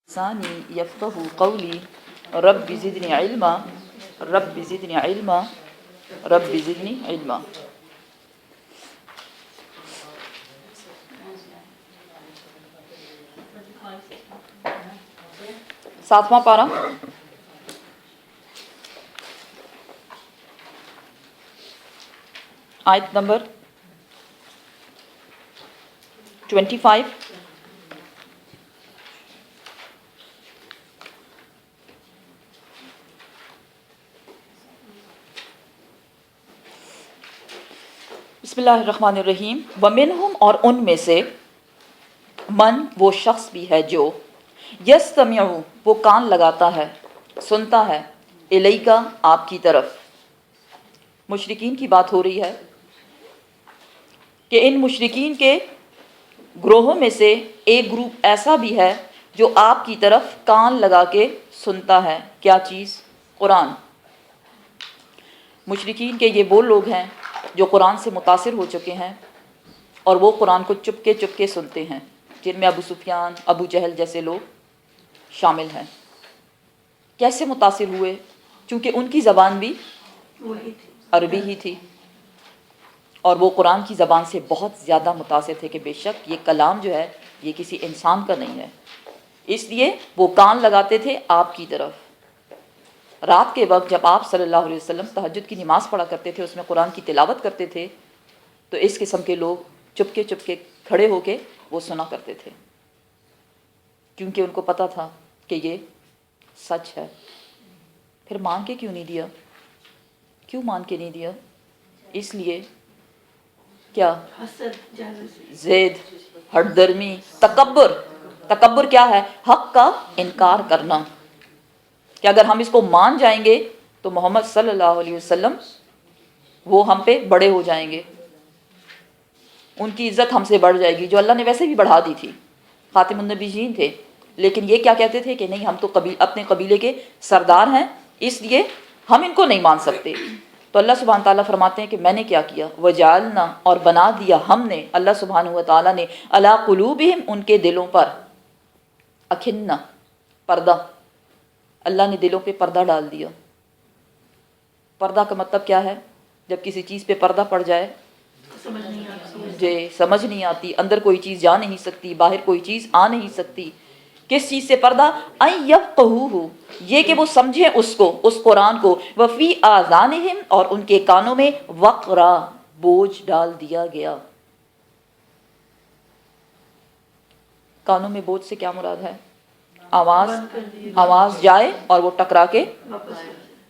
لسانی یفقہوا قولی رب زدنی علما رب زدنی علما رب زدنی علما۔ ساتواں پارہ، آیت نمبر 25۔ بسم اللہ الرحمن الرحیم۔ ومنہم، اور ان میں سے، من وہ شخص بھی ہے جو یستمع وہ کان لگاتا ہے، سنتا ہے، الیکا آپ کی طرف۔ مشرکین کی بات ہو رہی ہے کہ ان مشرکین کے گروہوں میں سے ایک گروپ ایسا بھی ہے جو آپ کی طرف کان لگا کے سنتا ہے۔ کیا چیز؟ قرآن۔ مشرکین کے یہ وہ لوگ ہیں جو قرآن سے متاثر ہو چکے ہیں اور وہ قرآن کو چپکے چپکے سنتے ہیں، جن میں ابو سفیان، ابو جہل جیسے لوگ شامل ہیں۔ کیسے متاثر ہوئے؟ چونکہ ان کی زبان بھی عربی ہی تھی اور وہ قرآن کی زبان سے بہت زیادہ متاثر تھے کہ بے شک یہ کلام جو ہے یہ کسی انسان کا نہیں ہے، اس لیے وہ کان لگاتے تھے آپ کی طرف۔ رات کے وقت جب آپ صلی اللہ علیہ وسلم تہجد کی نماز پڑھا کرتے تھے، اس میں قرآن کی تلاوت کرتے تھے، تو اس قسم کے لوگ چپکے چپکے کھڑے ہو کے وہ سنا کرتے تھے، کیونکہ ان کو پتہ تھا کہ یہ سچ ہے۔ پھر مان کے کیوں نہیں دیا؟ کیوں مان کے نہیں دیا؟ اس لیے کیا؟ زید، ہٹ درمی، تکبر۔ تکبر کیا ہے؟ حق کا انکار کرنا، کہ اگر ہم اس کو مان جائیں گے تو محمد صلی اللہ علیہ وسلم وہ ہم پہ بڑے ہو جائیں گے، ان کی عزت ہم سے بڑھ جائے گی، جو اللہ نے ویسے بھی بڑھا دی تھی، خاتم النبیین تھے۔ لیکن یہ کیا کہتے تھے کہ نہیں، ہم تو اپنے قبیلے کے سردار ہیں، اس لیے ہم ان کو نہیں مان سکتے۔ تو اللہ سبحانہ تعالیٰ فرماتے ہیں کہ میں نے کیا کیا؟ وجعلنا، اور بنا دیا ہم نے، اللہ سبحانہ و تعالیٰ نے، علی قلوبہم ان کے دلوں پر، اکنہ پردہ، اللہ نے دلوں پہ پردہ ڈال دیا۔ پردہ کا مطلب کیا ہے؟ جب کسی چیز پہ پردہ پڑ جائے، سمجھ نہیں آتی، اندر کوئی چیز جا نہیں سکتی، باہر کوئی چیز آ نہیں سکتی۔ کس چیز سے پردہ؟ ان یفقہوہ، یہ کہ وہ سمجھیں اس کو، اس قرآن کو، وفی آذانہم، اور ان کے کانوں میں وقرا، بوجھ ڈال دیا گیا۔ کانوں میں بوجھ سے کیا مراد ہے؟ آواز جائے اور وہ ٹکرا کے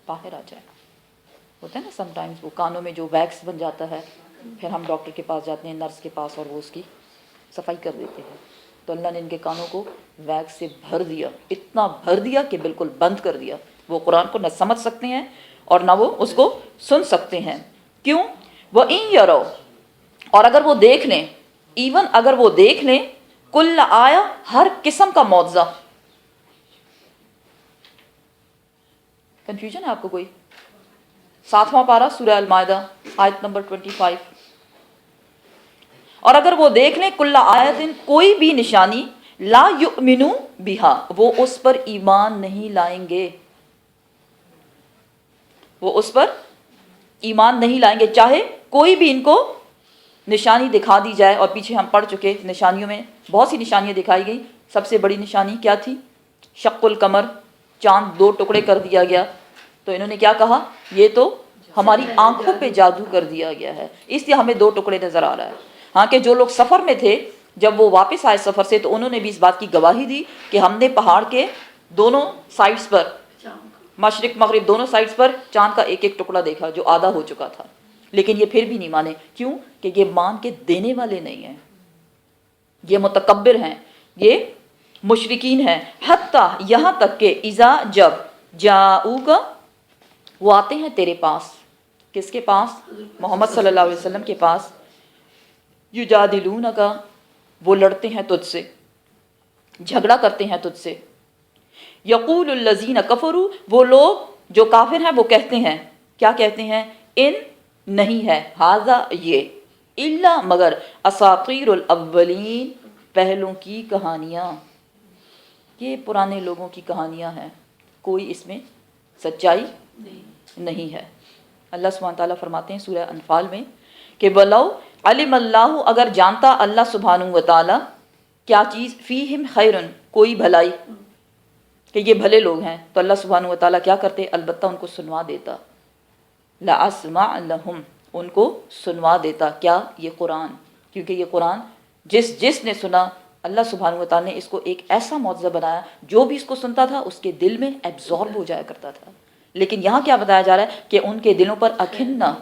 باہر آ جائے۔ ہوتا ہے نا سم ٹائمز وہ کانوں میں جو ویکس بن جاتا ہے، پھر ہم ڈاکٹر کے پاس جاتے ہیں، نرس کے پاس، اور وہ اس کی صفائی کر دیتے ہیں۔ تو اللہ نے ان کے کانوں کو ویکس سے بھر دیا، اتنا بھر دیا کہ بالکل بند کر دیا۔ وہ قرآن کو نہ سمجھ سکتے ہیں اور نہ وہ اس کو سن سکتے ہیں۔ کیوں؟ وَإِن يَرَوْا، اور اگر وہ دیکھ لیں، ایون اگر وہ دیکھ لیں، کل آیا، ہر قسم کا معجزہ۔ کنفیوژن ہے آپ کو کوئی؟ 7واں پارہ سورہ المائدہ، آیت نمبر 25۔ اور اگر وہ دیکھ لیں کل آیت، کوئی بھی نشانی، لا یؤمنو بہا، وہ اس پر ایمان نہیں لائیں گے، وہ اس پر ایمان نہیں لائیں گے، چاہے کوئی بھی ان کو نشانی دکھا دی جائے۔ اور پیچھے ہم پڑھ چکے، نشانیوں میں بہت سی نشانیاں دکھائی گئی۔ سب سے بڑی نشانی کیا تھی؟ شق القمر، چاند 2 ٹکڑے کر دیا گیا۔ تو انہوں نے کیا کہا؟ یہ تو ہماری آنکھوں پہ جادو کر دیا گیا ہے، اس لیے ہمیں 2 ٹکڑے نظر آ رہا ہے۔ ہاں کہ جو لوگ سفر میں تھے، جب وہ واپس آئے سفر سے، تو انہوں نے بھی اس بات کی گواہی دی کہ ہم نے پہاڑ کے دونوں سائڈز پر، مشرق مغرب دونوں سائڈز پر، چاند کا ایک ایک ٹکڑا دیکھا جو آدھا ہو چکا تھا۔ لیکن یہ پھر بھی نہیں مانے۔ کیوں؟ کہ یہ مان کے دینے والے نہیں ہیں، یہ متکبر ہیں، یہ مشرکین ہیں۔ حتیٰ، یہاں تک کہ، اذا جب، جاؤک، وہ آتے ہیں تیرے پاس۔ کس کے پاس؟ محمد صلی اللہ علیہ وسلم کے پاس۔ یجادلونک، وہ لڑتے ہیں تجھ سے، جھگڑا کرتے ہیں تجھ سے۔ یقول الذین کفروا، وہ لوگ جو کافر ہیں وہ کہتے ہیں، کیا کہتے ہیں؟ ان نہیں ہے، ھذا یہ، الا مگر، اساطیر الاولین، پہلوں کی کہانیاں۔ یہ پرانے لوگوں کی کہانیاں ہیں، کوئی اس میں سچائی نہیں ہے۔ اللہ سبحانہ تعالیٰ فرماتے ہیں سورہ انفال میں کہ وَلَوْ عَلِمَ اللَّهُ، اگر جانتا اللہ سبحانہ وتعالیٰ کیا چیز، فیہم خیرن، کوئی بھلائی، کہ یہ بھلے لوگ ہیں، تو اللہ سبحانہ وتعالیٰ کیا کرتے؟ البتہ ان کو سنوا دیتا، لَأَسْمَعَ لَهُمْ، ان کو سنوا دیتا، کیا؟ یہ قرآن، کیونکہ یہ قرآن جس نے سنا، اللہ سبحانہ وتعالیٰ نے اس کو ایک ایسا معجزہ بنایا، جو بھی اس کو سنتا تھا اس کے دل میں ایبزارب ہو جایا کرتا تھا۔ لیکن یہاں کیا بتایا جا رہا ہے کہ ان کے دلوں پر اکنہ،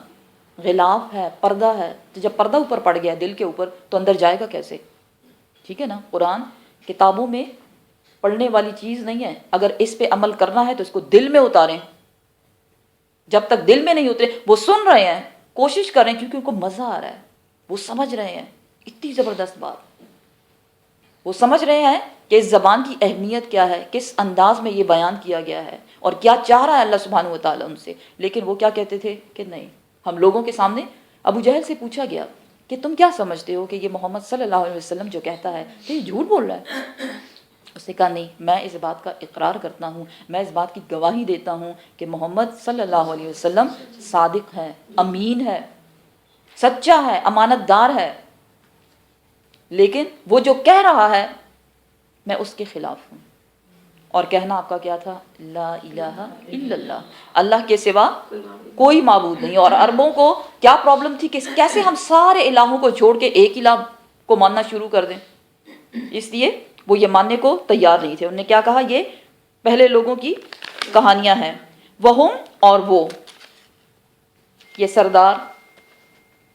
غلاف ہے، پردہ ہے، تو جب پردہ اوپر پڑ گیا دل کے اوپر تو اندر جائے گا کیسے؟ ٹھیک ہے نا، قرآن کتابوں میں پڑھنے والی چیز نہیں ہے، اگر اس پہ عمل کرنا ہے تو اس کو دل میں اتاریں۔ جب تک دل میں نہیں اترے، وہ سن رہے ہیں، کوشش کر رہے ہیں کیونکہ ان کو مزہ آ رہا ہے، وہ سمجھ رہے ہیں، اتنی زبردست بات، وہ سمجھ رہے ہیں کہ اس زبان کی اہمیت کیا ہے، کس انداز میں یہ بیان کیا گیا ہے اور کیا چاہ رہا ہے اللہ سبحانہ وتعالیٰ ان سے۔ لیکن وہ کیا کہتے تھے کہ نہیں، ہم لوگوں کے سامنے ابو جہل سے پوچھا گیا کہ تم کیا سمجھتے ہو کہ یہ محمد صلی اللہ علیہ وسلم جو کہتا ہے کہ یہ جھوٹ بول رہا ہے؟ اس نے کہا نہیں، میں اس بات کا اقرار کرتا ہوں، میں اس بات کی گواہی دیتا ہوں کہ محمد صلی اللہ علیہ وسلم صادق ہے، امین ہے، سچا ہے، امانت دار ہے، لیکن وہ جو کہہ رہا ہے میں اس کے خلاف ہوں۔ اور کہنا آپ کا کیا تھا؟ لا الہ الا اللہ، اللہ کے سوا کوئی معبود نہیں۔ اور عربوں کو کیا پرابلم تھی کہ کیسے ہم سارے الہوں کو چھوڑ کے ایک الہ کو ماننا شروع کر دیں، اس لیے وہ یہ ماننے کو تیار نہیں تھے۔ انہوں نے کیا کہا؟ یہ پہلے لوگوں کی کہانیاں ہیں۔ وہم، اور وہ، یہ سردار،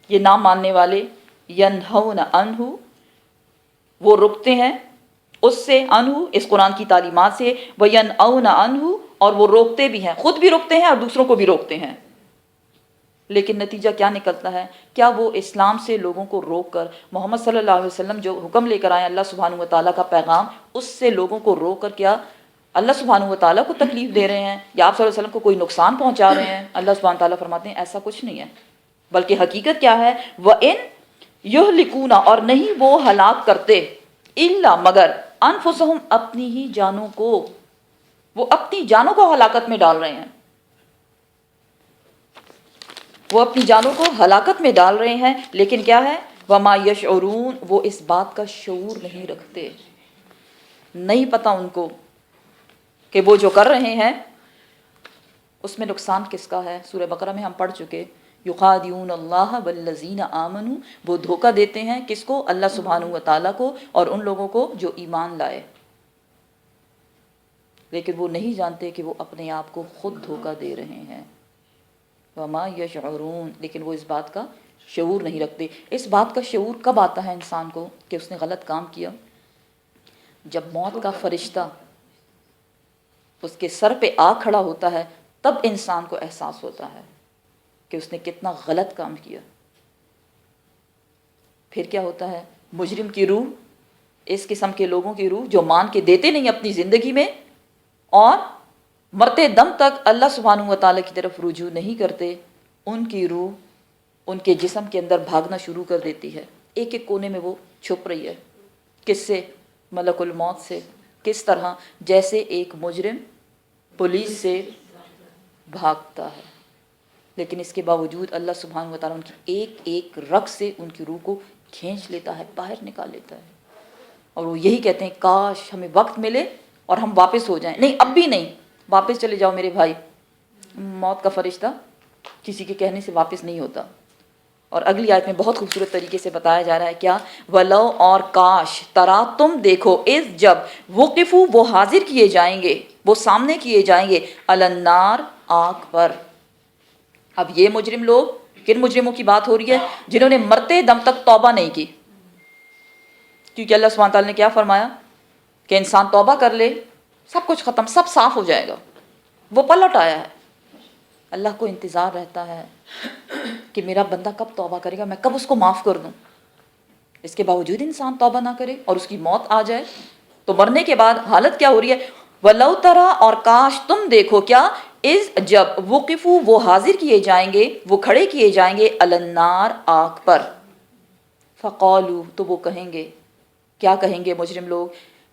یہ نہ ماننے والے، ینہون عنہ، وہ رکتے ہیں اس سے، عنہ، اس قرآن کی تعلیمات سے، وینأون عنہ، اور وہ روکتے بھی ہیں، خود بھی روکتے ہیں اور دوسروں کو بھی روکتے ہیں۔ لیکن نتیجہ کیا نکلتا ہے؟ کیا وہ اسلام سے لوگوں کو روک کر، محمد صلی اللہ علیہ وسلم جو حکم لے کر آئے اللہ سبحانہ وتعالیٰ کا پیغام، اس سے لوگوں کو روک کر کیا اللہ سبحانہ وتعالیٰ کو تکلیف دے رہے ہیں یا آپ صلی اللہ علیہ وسلم کو کوئی نقصان پہنچا رہے ہیں؟ اللہ سبحانہ تعالیٰ فرماتے ہیں ایسا کچھ نہیں ہے، بلکہ حقیقت کیا ہے؟ وَإِن يُهْلِكُونَ، اور نہیں وہ ہلاک کرتے، إِلَّا، مگر، أَنفُسَهُمْ، اپنی ہی جانوں کو، وہ اپنی جانوں کو ہلاکت میں ڈال رہے ہیں، وہ اپنی جانوں کو ہلاکت میں ڈال رہے ہیں، لیکن کیا ہے؟ وَمَا يَشْعُرُونَ، وہ اس بات کا شعور نہیں رکھتے، نہیں پتہ ان کو کہ وہ جو کر رہے ہیں اس میں نقصان کس کا ہے۔ سورہ بقرہ میں ہم پڑھ چکے، یخادعون اللہ والذین آمنوا، وہ دھوکہ دیتے ہیں کس کو؟ اللہ سبحانہ وتعالیٰ کو اور ان لوگوں کو جو ایمان لائے، لیکن وہ نہیں جانتے کہ وہ اپنے آپ کو خود دھوکہ دے رہے ہیں۔ وما یشعرون، لیکن وہ اس بات کا شعور نہیں رکھتے۔ اس بات کا شعور کب آتا ہے انسان کو کہ اس نے غلط کام کیا؟ جب موت کا فرشتہ اس کے سر پہ آ کھڑا ہوتا ہے، تب انسان کو احساس ہوتا ہے کہ اس نے کتنا غلط کام کیا۔ پھر کیا ہوتا ہے؟ مجرم کی روح، اس قسم کے لوگوں کی روح جو مان کے دیتے نہیں اپنی زندگی میں اور مرتے دم تک اللہ سبحانہ وتعالیٰ کی طرف رجوع نہیں کرتے، ان کی روح ان کے جسم کے اندر بھاگنا شروع کر دیتی ہے، ایک ایک کونے میں وہ چھپ رہی ہے۔ کس سے؟ ملک الموت سے۔ کس طرح؟ جیسے ایک مجرم پولیس سے بھاگتا ہے، لیکن اس کے باوجود اللہ سبحانہ وتعالیٰ ان کی ایک ایک رگ سے ان کی روح کو کھینچ لیتا ہے، باہر نکال لیتا ہے، اور وہ یہی کہتے ہیں کاش ہمیں وقت ملے اور ہم واپس ہو جائیں۔ نہیں، اب بھی نہیں، واپس چلے جاؤ میرے بھائی۔ موت کا فرشتہ کسی کے کہنے سے واپس نہیں ہوتا۔ اور اگلی آیت میں بہت خوبصورت طریقے سے بتایا جا رہا ہے کیا؟ وَلَوْ، اور کاش، ترا، تم دیکھو، اذ، جب، وقفوا، وہ حاضر کیے جائیں گے، وہ سامنے کیے جائیں گے، علی النار، آگ پر۔ اب یہ مجرم لوگ، کن مجرموں کی بات ہو رہی ہے؟ جنہوں نے مرتے دم تک توبہ نہیں کی، کیونکہ اللہ سبحانہ تعالیٰ نے کیا فرمایا کہ انسان توبہ کر لے سب کچھ ختم، سب صاف ہو جائے گا۔ وہ پلٹ آیا ہے، اللہ کو انتظار رہتا ہے کہ میرا بندہ کب توبہ کرے گا، میں کب اس کو معاف کر دوں۔ اس کے باوجود انسان توبہ نہ کرے اور اس کی موت آ جائے، تو مرنے کے بعد حالت کیا ہو رہی ہے؟ وَلَوْ تَرَا، اور کاش تم دیکھو، کیا؟ اذ، جب، وقفوا، وہ حاضر کیے جائیں گے، وہ کھڑے کیے جائیں گے، علی النار، آگ پر۔ فقالوا، تو وہ کہیں گے، کیا کہیں گے مجرم لوگ؟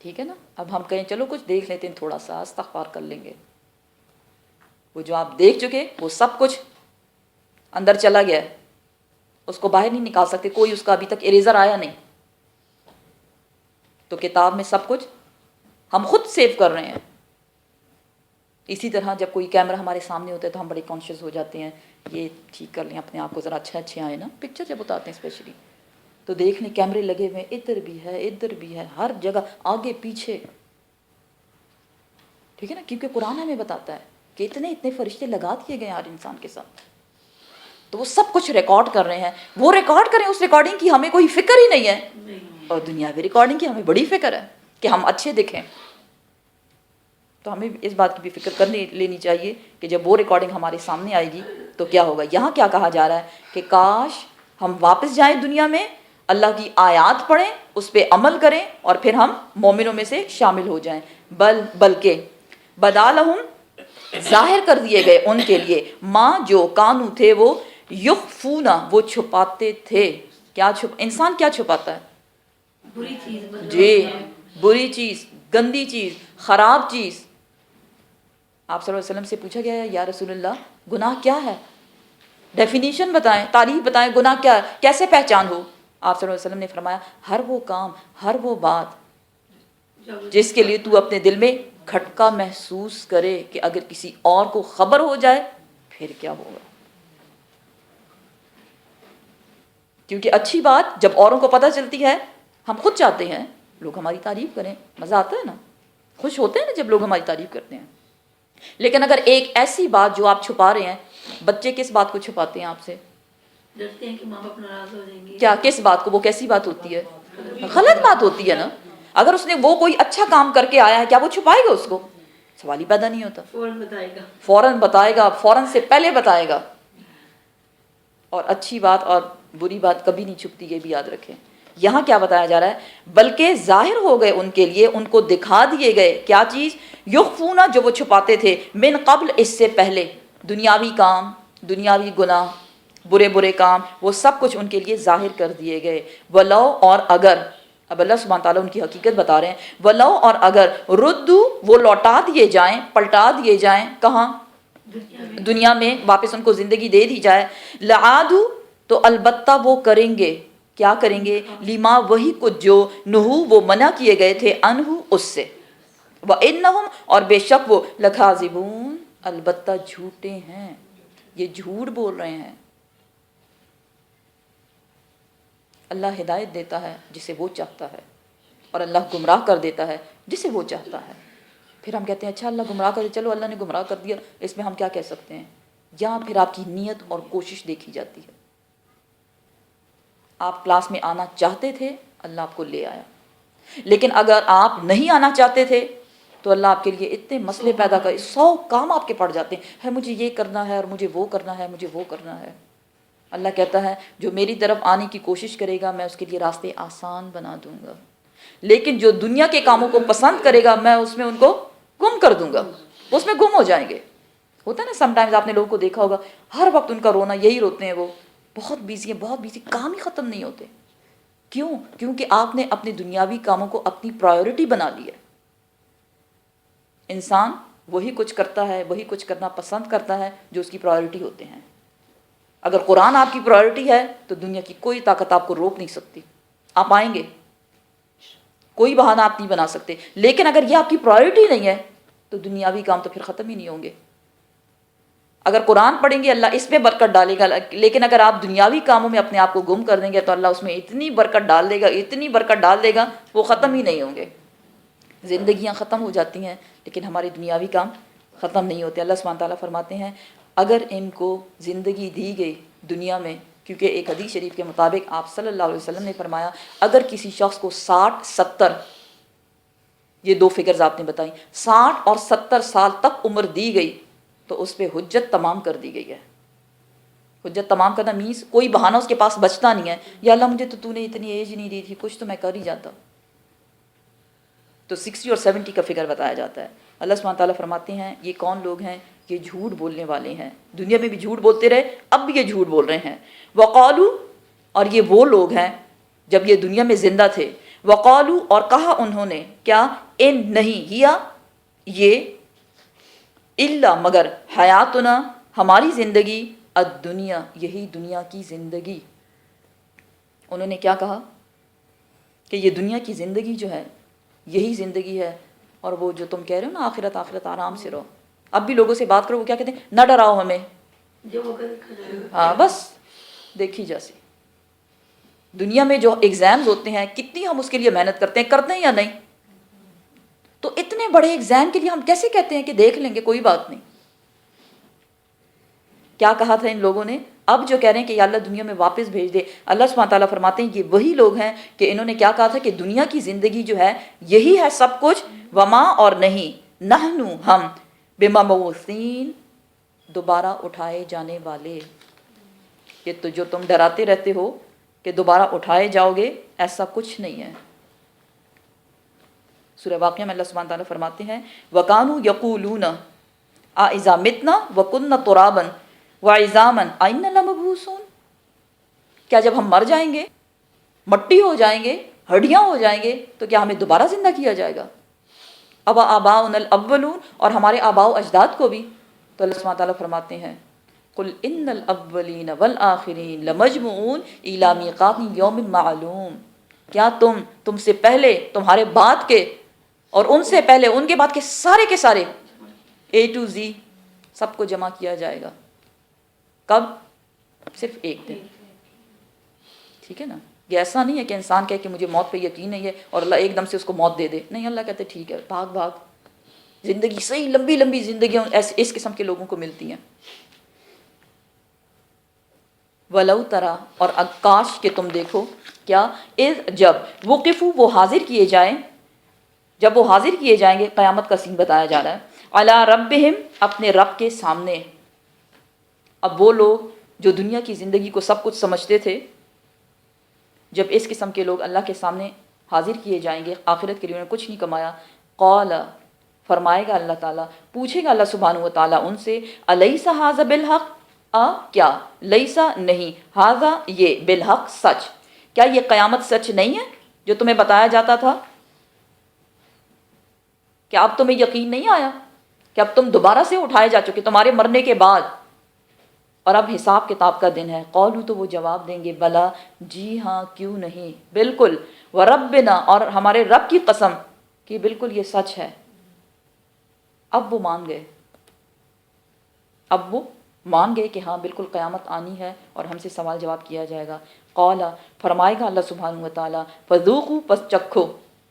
ٹھیک ہے نا. اب ہم کہیں چلو کچھ دیکھ لیتے ہیں, تھوڑا سا استغفار کر لیں گے. وہ جو آپ دیکھ چکے وہ سب کچھ اندر چلا گیا ہے, اس کو باہر نہیں نکال سکتے, کوئی اس کا ابھی تک اریزر آیا نہیں. تو کتاب میں سب کچھ ہم خود سیو کر رہے ہیں. اسی طرح جب کوئی کیمرہ ہمارے سامنے ہوتا ہے تو ہم بڑے کانشیس ہو جاتے ہیں, یہ ٹھیک کر لیں اپنے آپ کو, ذرا اچھے آئے نا پکچر جب اتارتے ہیں اسپیشلی, تو دیکھنے کیمرے لگے ہوئے ہیں, ادھر بھی ہے ادھر بھی ہے, ہر جگہ آگے پیچھے. ٹھیک ہے نا, کیونکہ قرآن ہمیں بتاتا ہے کہ اتنے فرشتے لگا دیے گئے ہر انسان کے ساتھ, تو وہ سب کچھ ریکارڈ کر رہے ہیں. وہ ریکارڈ کریں, اس ریکارڈنگ کی ہمیں کوئی فکر ہی نہیں ہے, اور دنیاوی ریکارڈنگ کی ہمیں بڑی فکر ہے کہ ہم اچھے دکھیں. تو ہمیں اس بات کی بھی فکر کرنی لینی چاہیے کہ جب وہ ریکارڈنگ ہمارے سامنے آئے گی تو کیا ہوگا. یہاں کیا کہا جا رہا ہے کہ کاش ہم واپس جائیں دنیا میں, اللہ کی آیات پڑھیں, اس پہ عمل کریں, اور پھر ہم مومنوں میں سے شامل ہو جائیں. بلکہ بدا لہم, ظاہر کر دیے گئے ان کے لیے, ماں جو کانو تھے وہ یخفونا, وہ چھپاتے تھے. کیا انسان کیا چھپاتا ہے؟ بری چیز. جی, بری چیز, گندی چیز, خراب چیز. آپ صلی اللہ علیہ وسلم سے پوچھا گیا ہے یا رسول اللہ گناہ کیا ہے, ڈیفینیشن بتائیں, تعریف بتائیں, گناہ کیا ہے, کیسے پہچان ہو. آپ صلی اللہ علیہ وسلم نے فرمایا ہر وہ کام, ہر وہ بات جس کے لیے تو اپنے دل میں کھٹکا محسوس کرے کہ اگر کسی اور کو خبر ہو جائے پھر کیا ہوگا. کیونکہ اچھی بات جب اوروں کو پتہ چلتی ہے, ہم خود چاہتے ہیں لوگ ہماری تعریف کریں, مزہ آتا ہے نا, خوش ہوتے ہیں نا جب لوگ ہماری تعریف کرتے ہیں. لیکن اگر ایک ایسی بات جو آپ چھپا رہے ہیں, بچے کس بات کو چھپاتے ہیں آپ سے؟ ڈرتے ہیں کہ ماں باپ ناراض ہو جائیں گے. کیا کس بات کو, وہ کیسی بات ہوتی ہے, غلط بات ہوتی ہے نا. اگر اس نے وہ کوئی اچھا کام کر کے آیا ہے, کیا وہ چھپائے گا اس کو؟ سوال ہی پیدا نہیں ہوتا. فوراً بتائے گا, فوراً بتائے گا, فوراً سے پہلے بتائے گا. اور اچھی بات اور بری بات کبھی نہیں چھپتی, یہ بھی یاد رکھیں. یہاں کیا بتایا جا رہا ہے, بلکہ ظاہر ہو گئے ان کے لیے, ان کو دکھا دیے گئے کیا چیز, یخفونا, جو وہ چھپاتے تھے, من قبل, اس سے پہلے, دنیاوی کام, دنیاوی گناہ, برے کام, وہ سب کچھ ان کے لیے ظاہر کر دیے گئے. ولو, اور اگر, اب اللہ سبحانہ تعالیٰ ان کی حقیقت بتا رہے ہیں, ولو, اور اگر, ردو, وہ لوٹا دیے جائیں, پلٹا دیے جائیں, کہاں؟ دنیا میں واپس ان کو زندگی دے دی جائے, لعادو, تو البتہ وہ کریں گے, کیا کریں گے, لما, وہی کچھ جو نہو, وہ منع کیے گئے تھے, انہو, اس سے, وَإِنَّهُمْ, اور بے شک وہ, لَكَاذِبُونَ, البتہ جھوٹے ہیں, یہ جھوٹ بول رہے ہیں. اللہ ہدایت دیتا ہے جسے وہ چاہتا ہے, اور اللہ گمراہ کر دیتا ہے جسے وہ چاہتا ہے. پھر ہم کہتے ہیں اچھا اللہ گمراہ کر دے, چلو اللہ نے گمراہ کر دیا, اس میں ہم کیا کہہ سکتے ہیں؟ یہاں پھر آپ کی نیت اور کوشش دیکھی جاتی ہے. آپ کلاس میں آنا چاہتے تھے, اللہ آپ کو لے آیا, لیکن اگر آپ نہیں آنا چاہتے تھے تو اللہ آپ کے لیے اتنے مسئلے پیدا کر, 100 کام آپ کے پڑ جاتے ہیں, مجھے یہ کرنا ہے, اور مجھے وہ کرنا ہے, مجھے وہ کرنا ہے. اللہ کہتا ہے جو میری طرف آنے کی کوشش کرے گا میں اس کے لیے راستے آسان بنا دوں گا, لیکن جو دنیا کے کاموں کو پسند کرے گا میں اس میں ان کو گم کر دوں گا, اس میں گم ہو جائیں گے. ہوتا ہے نا سم ٹائمز, آپ نے لوگوں کو دیکھا ہوگا ہر وقت ان کا رونا, یہی روتے ہیں, وہ بہت بیزی ہیں, بہت بیزی, کام ہی ختم نہیں ہوتے. کیوں؟ کیونکہ آپ نے اپنے دنیاوی کاموں کو اپنی پرائیورٹی بنا لی ہے. انسان وہی کچھ کرتا ہے, وہی کچھ کرنا پسند کرتا ہے جو اس کی پرائیورٹی ہوتے ہیں. اگر قرآن آپ کی پرائیورٹی ہے تو دنیا کی کوئی طاقت آپ کو روک نہیں سکتی, آپ آئیں گے, کوئی بہانہ آپ نہیں بنا سکتے. لیکن اگر یہ آپ کی پرائیورٹی نہیں ہے تو دنیاوی کام تو پھر ختم ہی نہیں ہوں گے. اگر قرآن پڑھیں گے اللہ اس میں برکت ڈالے گا, لیکن اگر آپ دنیاوی کاموں میں اپنے آپ کو گم کر دیں گے تو اللہ اس میں اتنی برکت ڈال دے گا, اتنی برکت ڈال دے گا, وہ ختم ہی نہیں ہوں گے. زندگیاں ختم ہو جاتی ہیں لیکن ہمارے دنیاوی کام ختم نہیں ہوتے. اللہ سبحانہ تعالیٰ فرماتے ہیں اگر ان کو زندگی دی گئی دنیا میں, کیونکہ ایک حدیث شریف کے مطابق آپ صلی اللہ علیہ وسلم نے فرمایا اگر کسی شخص کو 60-70, یہ 2 فگرز آپ نے بتائیں, 60 اور 70 سال تک عمر دی گئی تو اس پہ حجت تمام کر دی گئی ہے. حجت تمام کرنا مینس کوئی بہانہ اس کے پاس بچتا نہیں ہے, یا اللہ مجھے تو نے اتنی ایج نہیں دی تھی, کچھ تو میں کر ہی جاتا. تو 60 اور 70 کا فگر بتایا جاتا ہے. اللہ سبحانہ تعالیٰ فرماتے ہیں یہ کون لوگ ہیں, یہ جھوٹ بولنے والے ہیں, دنیا میں بھی جھوٹ بولتے رہے, اب بھی یہ جھوٹ بول رہے ہیں. وقالو, اور یہ وہ لوگ ہیں جب یہ دنیا میں زندہ تھے, وقالو اور کہا انہوں نے کیا ان نہیں ہیا یہ الا مگر حیاتنا ہماری زندگی الدنیا یہی دنیا کی زندگی. انہوں نے کیا کہا کہ یہ دنیا کی زندگی جو ہے یہی زندگی ہے. اور وہ جو تم کہہ رہے ہو نا آخرت آخرت آرام سے رہو, اب بھی لوگوں سے بات کرو وہ کیا کہتے ہیں نہ ڈراؤ ہمیں. جو وہ کر ہاں بس دیکھی جیسی دنیا میں جو ایگزامز ہوتے ہیں کتنی ہم اس کے لیے محنت کرتے ہیں یا نہیں. تو اتنے بڑے ایگزام کے لیے ہم کیسے کہتے ہیں کہ دیکھ لیں گے کوئی بات نہیں. کیا کہا تھا ان لوگوں نے؟ اب جو کہہ رہے ہیں کہ یا اللہ دنیا میں واپس بھیج دے, اللہ سبحانہ تعالیٰ فرماتے ہیں یہ وہی لوگ ہیں کہ انہوں نے کیا کہا تھا کہ دنیا کی زندگی جو ہے یہی ہے سب کچھ, وما اور نہیں, نحنو ہم, بمبعوثین دوبارہ اٹھائے جانے والے. یہ تو جو تم ڈراتے رہتے ہو کہ دوبارہ اٹھائے جاؤ گے, ایسا کچھ نہیں ہے. سورہ واقعہ میں اللہ سبحانہ تعالیٰ فرماتے ہیں وَقَانُوا يَقُولُونَ أَإِذَا مِتْنَا وَكُنَّا تُرَابًا وَعِظَامًا أَإِنَّا لَمَبْعُوثُونَ, کیا جب ہم مر جائیں گے, مٹی ہو جائیں گے, ہڈیاں ہو جائیں گے, تو کیا ہمیں دوبارہ زندہ کیا جائے گا؟ اب آباؤنا الاولون, اور ہمارے آباء و اجداد کو بھی. تو اللہ سبحانہ تعالیٰ فرماتے ہیں قُلْ إِنَّ الْأَوَّلِينَ وَالْآخِرِينَ لَمَجْمُعُونَ إِلَىٰ مِيقَاتِ يَوْمٍ مَّعْلُومٍ, کیا تم سے پہلے, تمہارے بعد کے, اور ان سے پہلے ان کے بعد کے سارے A to Z سب کو جمع کیا جائے گا. کب؟ صرف ایک دن. ٹھیک ہے نا, یہ ایسا نہیں ہے کہ انسان کہے کہ مجھے موت پہ یقین نہیں ہے اور اللہ ایک دم سے اس کو موت دے دے. نہیں, اللہ کہتے ٹھیک ہے بھاگ زندگی, صحیح لمبی لمبی زندگیاں اس قسم کے لوگوں کو ملتی ہیں. وَلَوْ تَرَا, اور کاش کہ تم دیکھو, کیا اذ جب, وقفوا وہ حاضر کیے جائیں, جب وہ حاضر کیے جائیں گے, قیامت کا سین بتایا جا رہا ہے, علی ربہم اپنے رب کے سامنے. اب وہ لوگ جو دنیا کی زندگی کو سب کچھ سمجھتے تھے, جب اس قسم کے لوگ اللہ کے سامنے حاضر کیے جائیں گے, آخرت کے لیے انہوں نے کچھ نہیں کمایا, قال فرمائے گا اللہ تعالیٰ, پوچھے گا اللہ سبحانہ و تعالیٰ ان سے, الیس ھذا بالحق, کیا, لیسا نہیں, ھذا یہ, بالحق سچ, کیا یہ قیامت سچ نہیں ہے جو تمہیں بتایا جاتا تھا؟ کیا اب تمہیں یقین نہیں آیا کہ اب تم دوبارہ سے اٹھائے جا چکے تمہارے مرنے کے بعد, اور اب حساب کتاب کا دن ہے؟ قولو, تو وہ جواب دیں گے بلا, جی ہاں کیوں نہیں, بالکل, وربنا, اور ہمارے رب کی قسم کہ بالکل یہ سچ ہے. اب وہ مان گئے کہ ہاں بالکل قیامت آنی ہے اور ہم سے سوال جواب کیا جائے گا. قال فرمائے گا اللہ سبحانہ وتعالی, فذوقوا پس چکھو,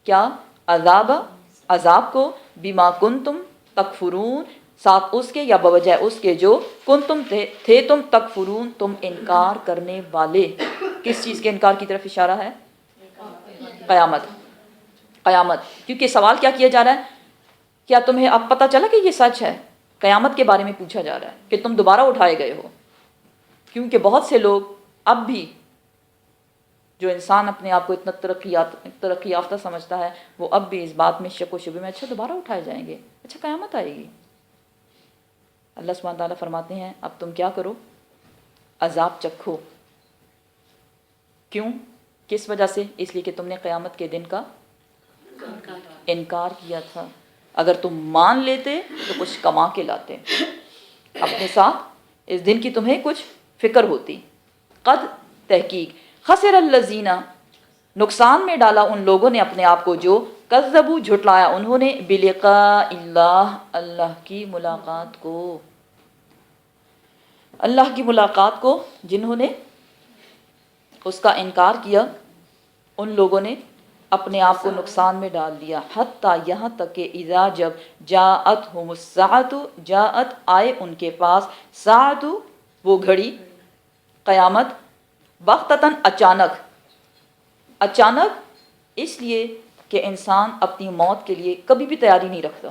کیا, عذاب کو, بما کنتم تکفرون, ساتھ اس کے یا بوجہ اس کے جو کنتم تھے تم تکفرون, تم انکار کرنے والے. کس چیز کے انکار کی طرف اشارہ ہے؟ قیامت. کیونکہ سوال کیا کیا جا رہا ہے, کیا تمہیں اب پتہ چلا کہ یہ سچ ہے؟ قیامت کے بارے میں پوچھا جا رہا ہے کہ تم دوبارہ اٹھائے گئے ہو. کیونکہ بہت سے لوگ اب بھی, جو انسان اپنے آپ کو اتنا ترقی یافتہ سمجھتا ہے, وہ اب بھی اس بات میں شک و شبے میں, اچھا دوبارہ اٹھائے جائیں گے, اچھا قیامت آئے گی. اللہ سبحانہ تعالیٰ فرماتے ہیں اب تم کیا کرو, عذاب چکھو. کیوں, کس وجہ سے؟ اس لیے کہ تم نے قیامت کے دن کا انکار کیا تھا. اگر تم مان لیتے تو کچھ کما کے لاتے اپنے ساتھ, اس دن کی تمہیں کچھ فکر ہوتی. قد تحقیق, خسر الذین, نقصان میں ڈالا ان لوگوں نے اپنے آپ کو جو, کذبوا جھٹلایا انہوں نے, بلقاء اللہ, اللہ کی ملاقات کو, اللہ کی ملاقات کو جنہوں نے اس کا انکار کیا, ان لوگوں نے اپنے آپ کو نقصان میں ڈال دیا. حتیٰ یہاں تک کہ اذا جب, جاءتہم الساعۃ, جاءت آئے ان کے پاس, ساعۃ وہ گھڑی, قیامت, بغتتاً اچانک, اس لیے کہ انسان اپنی موت کے لیے کبھی بھی تیاری نہیں رکھتا.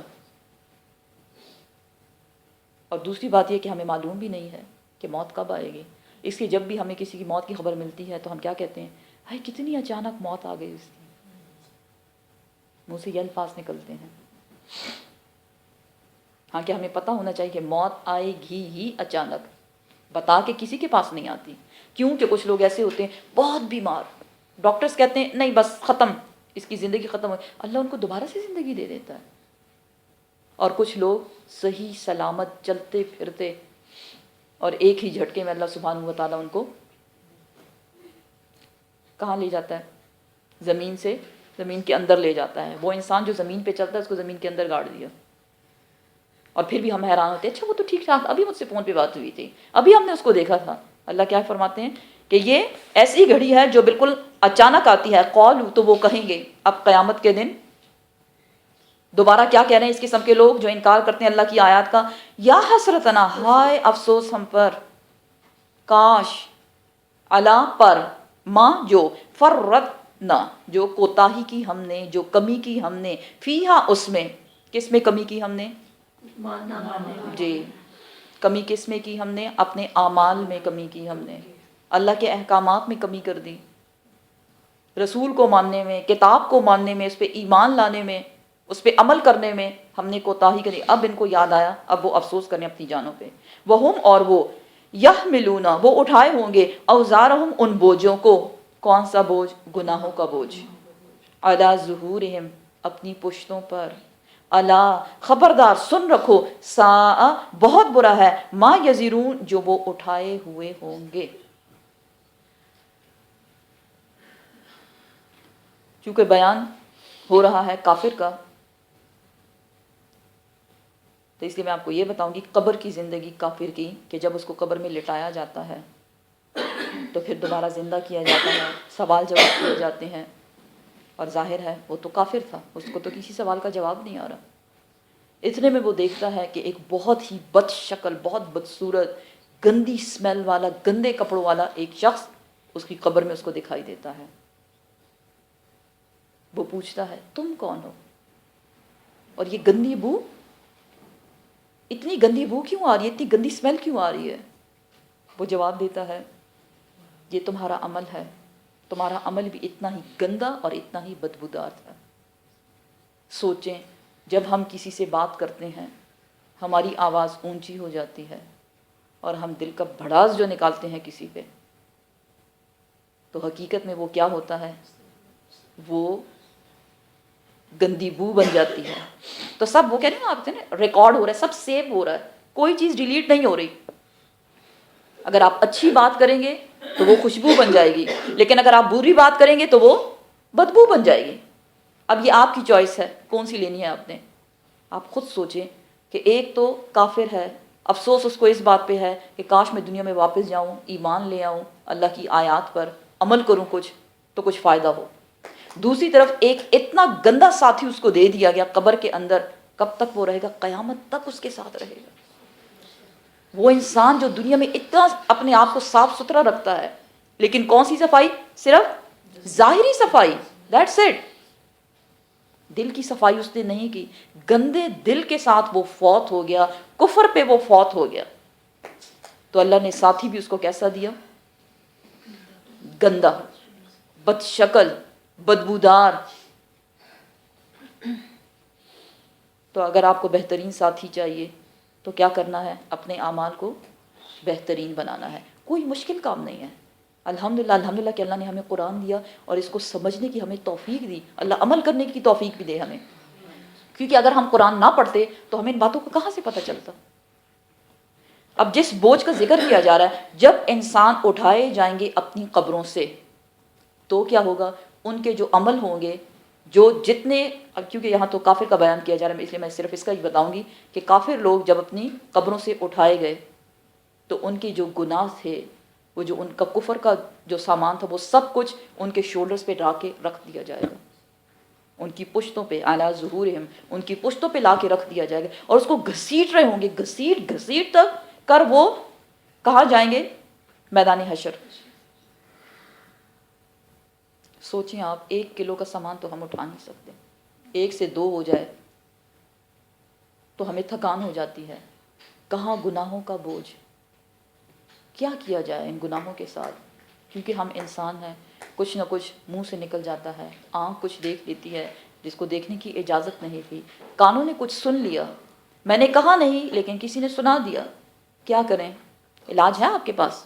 اور دوسری بات یہ کہ ہمیں معلوم بھی نہیں ہے کہ موت کب آئے گی. اس لیے جب بھی ہمیں کسی کی موت کی خبر ملتی ہے تو ہم کیا کہتے ہیں, ہائے کتنی اچانک موت آ گئی اس کی, منہ سے یہ الفاظ نکلتے ہیں. ہاں کہ ہمیں پتہ ہونا چاہیے کہ موت آئے گی ہی اچانک, بتا کے کسی کے پاس نہیں آتی. کیوں کہ کچھ لوگ ایسے ہوتے ہیں بہت بیمار, ڈاکٹرز کہتے ہیں نہیں بس ختم, اس کی زندگی ختم ہو، اللہ ان کو دوبارہ سے زندگی دے دیتا ہے. اور کچھ لوگ صحیح سلامت چلتے پھرتے اور ایک ہی جھٹکے میں اللہ سبحانہ و تعالیٰ ان کو کہاں لے جاتا ہے؟ زمین سے، زمین کے اندر لے جاتا ہے. وہ انسان جو زمین پہ چلتا ہے اس کو زمین کے اندر گاڑ دیا. اور پھر بھی ہم حیران ہوتے ہیں، اچھا وہ تو ٹھیک ٹھاک، ابھی مجھ سے فون پہ بات ہوئی تھی، ابھی ہم نے اس کو دیکھا تھا. اللہ کیا فرماتے ہیں کہ یہ ایسی گھڑی ہے جو بالکل اچانک آتی ہے. قولوا، تو وہ کہیں گے اب قیامت کے دن. دوبارہ کیا کہہ رہے ہیں اس قسم کے لوگ جو انکار کرتے ہیں اللہ کی آیات کا؟ یا حسرتنا، ہائے افسوس ہم پر، کاش، اللہ پر، ماں جو فرطنا، جو کوتاہی کی ہم نے، جو کمی کی ہم نے، فیہا، اس میں. کس میں کمی کی ہم نے؟ ماننا ماننے میں۔ جی، کمی کس میں کی ہم نے؟ اپنے اعمال میں کمی کی ہم نے، اللہ کے احکامات میں کمی کر دی، رسول کو ماننے میں، کتاب کو ماننے میں، اس پہ ایمان لانے میں، اس پہ عمل کرنے میں ہم نے کوتاہی کری. اب ان کو یاد آیا، اب وہ افسوس کریں اپنی جانوں پہ. وہم، اور وہ، یحملون، وہ اٹھائے ہوں گے، اوزارہم، ان بوجھوں کو. کون سا بوجھ؟ گناہوں کا بوجھ. علی ظہورہم، اپنی پشتوں پر. الا، خبردار، سن رکھو، ساء، بہت برا ہے، ما یزرون، جو وہ اٹھائے ہوئے ہوں گے. چونکہ بیان ہو رہا ہے کافر کا، تو اس لیے میں آپ کو یہ بتاؤں گی قبر کی زندگی کافر کی، کہ جب اس کو قبر میں لٹایا جاتا ہے تو پھر دوبارہ زندہ کیا جاتا ہے، سوال جواب کیے جاتے ہیں. اور ظاہر ہے وہ تو کافر تھا، اس کو تو کسی سوال کا جواب نہیں آ رہا. اتنے میں وہ دیکھتا ہے کہ ایک بہت ہی بد شکل، بہت بدصورت، گندی اسمیل والا، گندے کپڑوں والا ایک شخص اس کی قبر میں اس کو دکھائی دیتا ہے. وہ پوچھتا ہے تم کون ہو؟ اور یہ گندی بو، اتنی گندی بو کیوں آ رہی ہے، اتنی گندی اسمیل کیوں آ رہی ہے؟ وہ جواب دیتا ہے یہ تمہارا عمل ہے، تمہارا عمل بھی اتنا ہی گندا اور اتنا ہی بدبودار تھا. سوچیں، جب ہم کسی سے بات کرتے ہیں ہماری آواز اونچی ہو جاتی ہے اور ہم دل کا بھڑاس جو نکالتے ہیں کسی پہ، تو حقیقت میں وہ کیا ہوتا ہے؟ وہ گندی بو بن جاتی ہے. تو سب وہ کہہ رہے ہیں آپ سے نا، ریکارڈ ہو رہا ہے، سب سیو ہو رہا ہے، کوئی چیز ڈیلیٹ نہیں ہو رہی. اگر آپ اچھی بات کریں گے تو وہ خوشبو بن جائے گی، لیکن اگر آپ بری بات کریں گے تو وہ بدبو بن جائے گی. اب یہ آپ کی چوائس ہے، کون سی لینی ہے آپ نے. آپ خود سوچیں کہ ایک تو کافر ہے، افسوس اس کو اس بات پہ ہے کہ کاش میں دنیا میں واپس جاؤں، ایمان لے آؤں اللہ کی آیات پر، عمل کروں کچھ تو کچھ فائدہ ہو. دوسری طرف ایک اتنا گندا ساتھی اس کو دے دیا گیا قبر کے اندر، کب تک وہ رہے گا؟ قیامت تک اس کے ساتھ رہے گا. وہ انسان جو دنیا میں اتنا اپنے آپ کو صاف ستھرا رکھتا ہے، لیکن کون سی صفائی؟ صرف ظاہری صفائی، دیٹس اٹ. دل کی صفائی اس نے نہیں کی. گندے دل کے ساتھ وہ فوت ہو گیا، کفر پہ وہ فوت ہو گیا. تو اللہ نے ساتھی بھی اس کو کیسا دیا؟ گندا، بد شکل، بدبودار. تو اگر آپ کو بہترین ساتھی چاہیے تو کیا کرنا ہے؟ اپنے اعمال کو بہترین بنانا ہے. کوئی مشکل کام نہیں ہے. الحمدللہ، الحمدللہ کہ اللہ نے ہمیں قرآن دیا اور اس کو سمجھنے کی ہمیں توفیق دی. اللہ عمل کرنے کی توفیق بھی دے ہمیں، کیونکہ اگر ہم قرآن نہ پڑھتے تو ہمیں ان باتوں کو کہاں سے پتہ چلتا. اب جس بوجھ کا ذکر کیا جا رہا ہے، جب انسان اٹھائے جائیں گے اپنی قبروں سے تو کیا ہوگا؟ ان کے جو عمل ہوں گے، جو جتنے، اب کیونکہ یہاں تو کافر کا بیان کیا جا رہا ہے اس لیے میں صرف اس کا ہی بتاؤں گی کہ کافر لوگ جب اپنی قبروں سے اٹھائے گئے تو ان کے جو گناہ تھے، وہ جو ان کا کفر کا جو سامان تھا، وہ سب کچھ ان کے شولڈرز پہ لا کے رکھ دیا جائے گا، ان کی پشتوں پہ، اعلیٰ ظہورہم، ان کی پشتوں پہ لا کے رکھ دیا جائے گا. اور اس کو گھسیٹ رہے ہوں گے، گھسیٹ گھسیٹ تک کر وہ کہاں جائیں گے؟ میدان حشر. سوچیں آپ، 1 کلو کا سامان تو ہم اٹھا نہیں سکتے، 1 سے 2 ہو جائے تو ہمیں تھکان ہو جاتی ہے. کہاں گناہوں کا بوجھ، کیا کیا جائے ان گناہوں کے ساتھ؟ کیونکہ ہم انسان ہیں، کچھ نہ کچھ منہ سے نکل جاتا ہے، آنکھ کچھ دیکھ لیتی ہے جس کو دیکھنے کی اجازت نہیں تھی، کانوں نے کچھ سن لیا، میں نے کہا نہیں لیکن کسی نے سنا دیا. کیا کریں؟ علاج ہے آپ کے پاس؟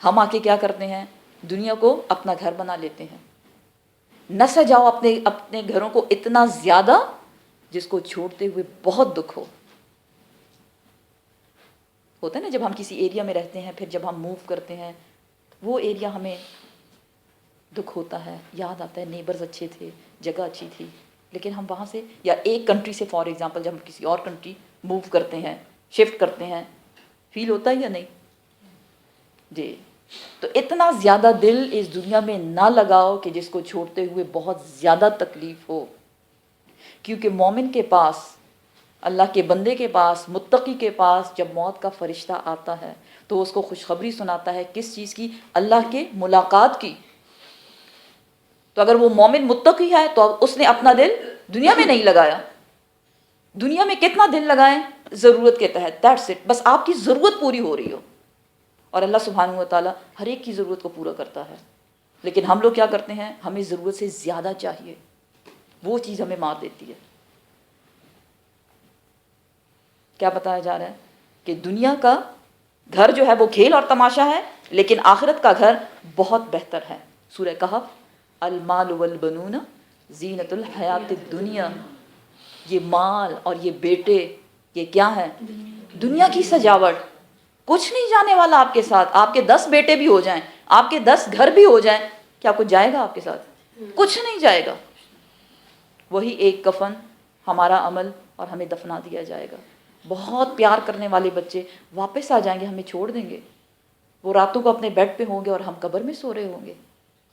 ہم آ کے کیا کرتے ہیں؟ دنیا کو اپنا گھر بنا لیتے ہیں. نہ سجاؤ اپنے گھروں کو اتنا زیادہ جس کو چھوڑتے ہوئے بہت دکھ ہو. ہوتا ہے نا جب ہم کسی ایریا میں رہتے ہیں، پھر جب ہم موو کرتے ہیں، وہ ایریا ہمیں دکھ ہوتا ہے، یاد آتا ہے نیبرز اچھے تھے، جگہ اچھی تھی، لیکن ہم وہاں سے یا ایک کنٹری سے فار ایگزامپل جب ہم کسی اور کنٹری موو کرتے ہیں، شفٹ کرتے ہیں، فیل ہوتا ہے یا نہیں؟ جی. تو اتنا زیادہ دل اس دنیا میں نہ لگاؤ کہ جس کو چھوڑتے ہوئے بہت زیادہ تکلیف ہو. کیونکہ مومن کے پاس، اللہ کے بندے کے پاس، متقی کے پاس جب موت کا فرشتہ آتا ہے تو اس کو خوشخبری سناتا ہے کس چیز کی؟ اللہ کے ملاقات کی. تو اگر وہ مومن متقی ہے تو اس نے اپنا دل دنیا میں نہیں لگایا. دنیا میں کتنا دل لگائیں؟ ضرورت کے تحت، دیٹس اٹ. بس آپ کی ضرورت پوری ہو رہی ہو. اور اللہ سبحانہ و تعالیٰ ہر ایک کی ضرورت کو پورا کرتا ہے. لیکن ہم لوگ کیا کرتے ہیں؟ ہمیں ضرورت سے زیادہ چاہیے، وہ چیز ہمیں مار دیتی ہے. کیا بتایا جا رہا ہے؟ کہ دنیا کا گھر جو ہے وہ کھیل اور تماشا ہے، لیکن آخرت کا گھر بہت بہتر ہے. سورہ کہف، المال والبنون زینت الحیات الدنیا. یہ مال اور یہ بیٹے، یہ کیا ہے؟ دنیا کی سجاوٹ. کچھ نہیں جانے والا آپ کے ساتھ. آپ کے 10 بیٹے بھی ہو جائیں، آپ کے 10 گھر بھی ہو جائیں، کیا کچھ جائے گا آپ کے ساتھ؟ کچھ نہیں جائے گا. وہی ایک کفن، ہمارا عمل، اور ہمیں دفنا دیا جائے گا. بہت پیار کرنے والے بچے واپس آ جائیں گے، ہمیں چھوڑ دیں گے. وہ راتوں کو اپنے بیڈ پہ ہوں گے اور ہم قبر میں سو رہے ہوں گے.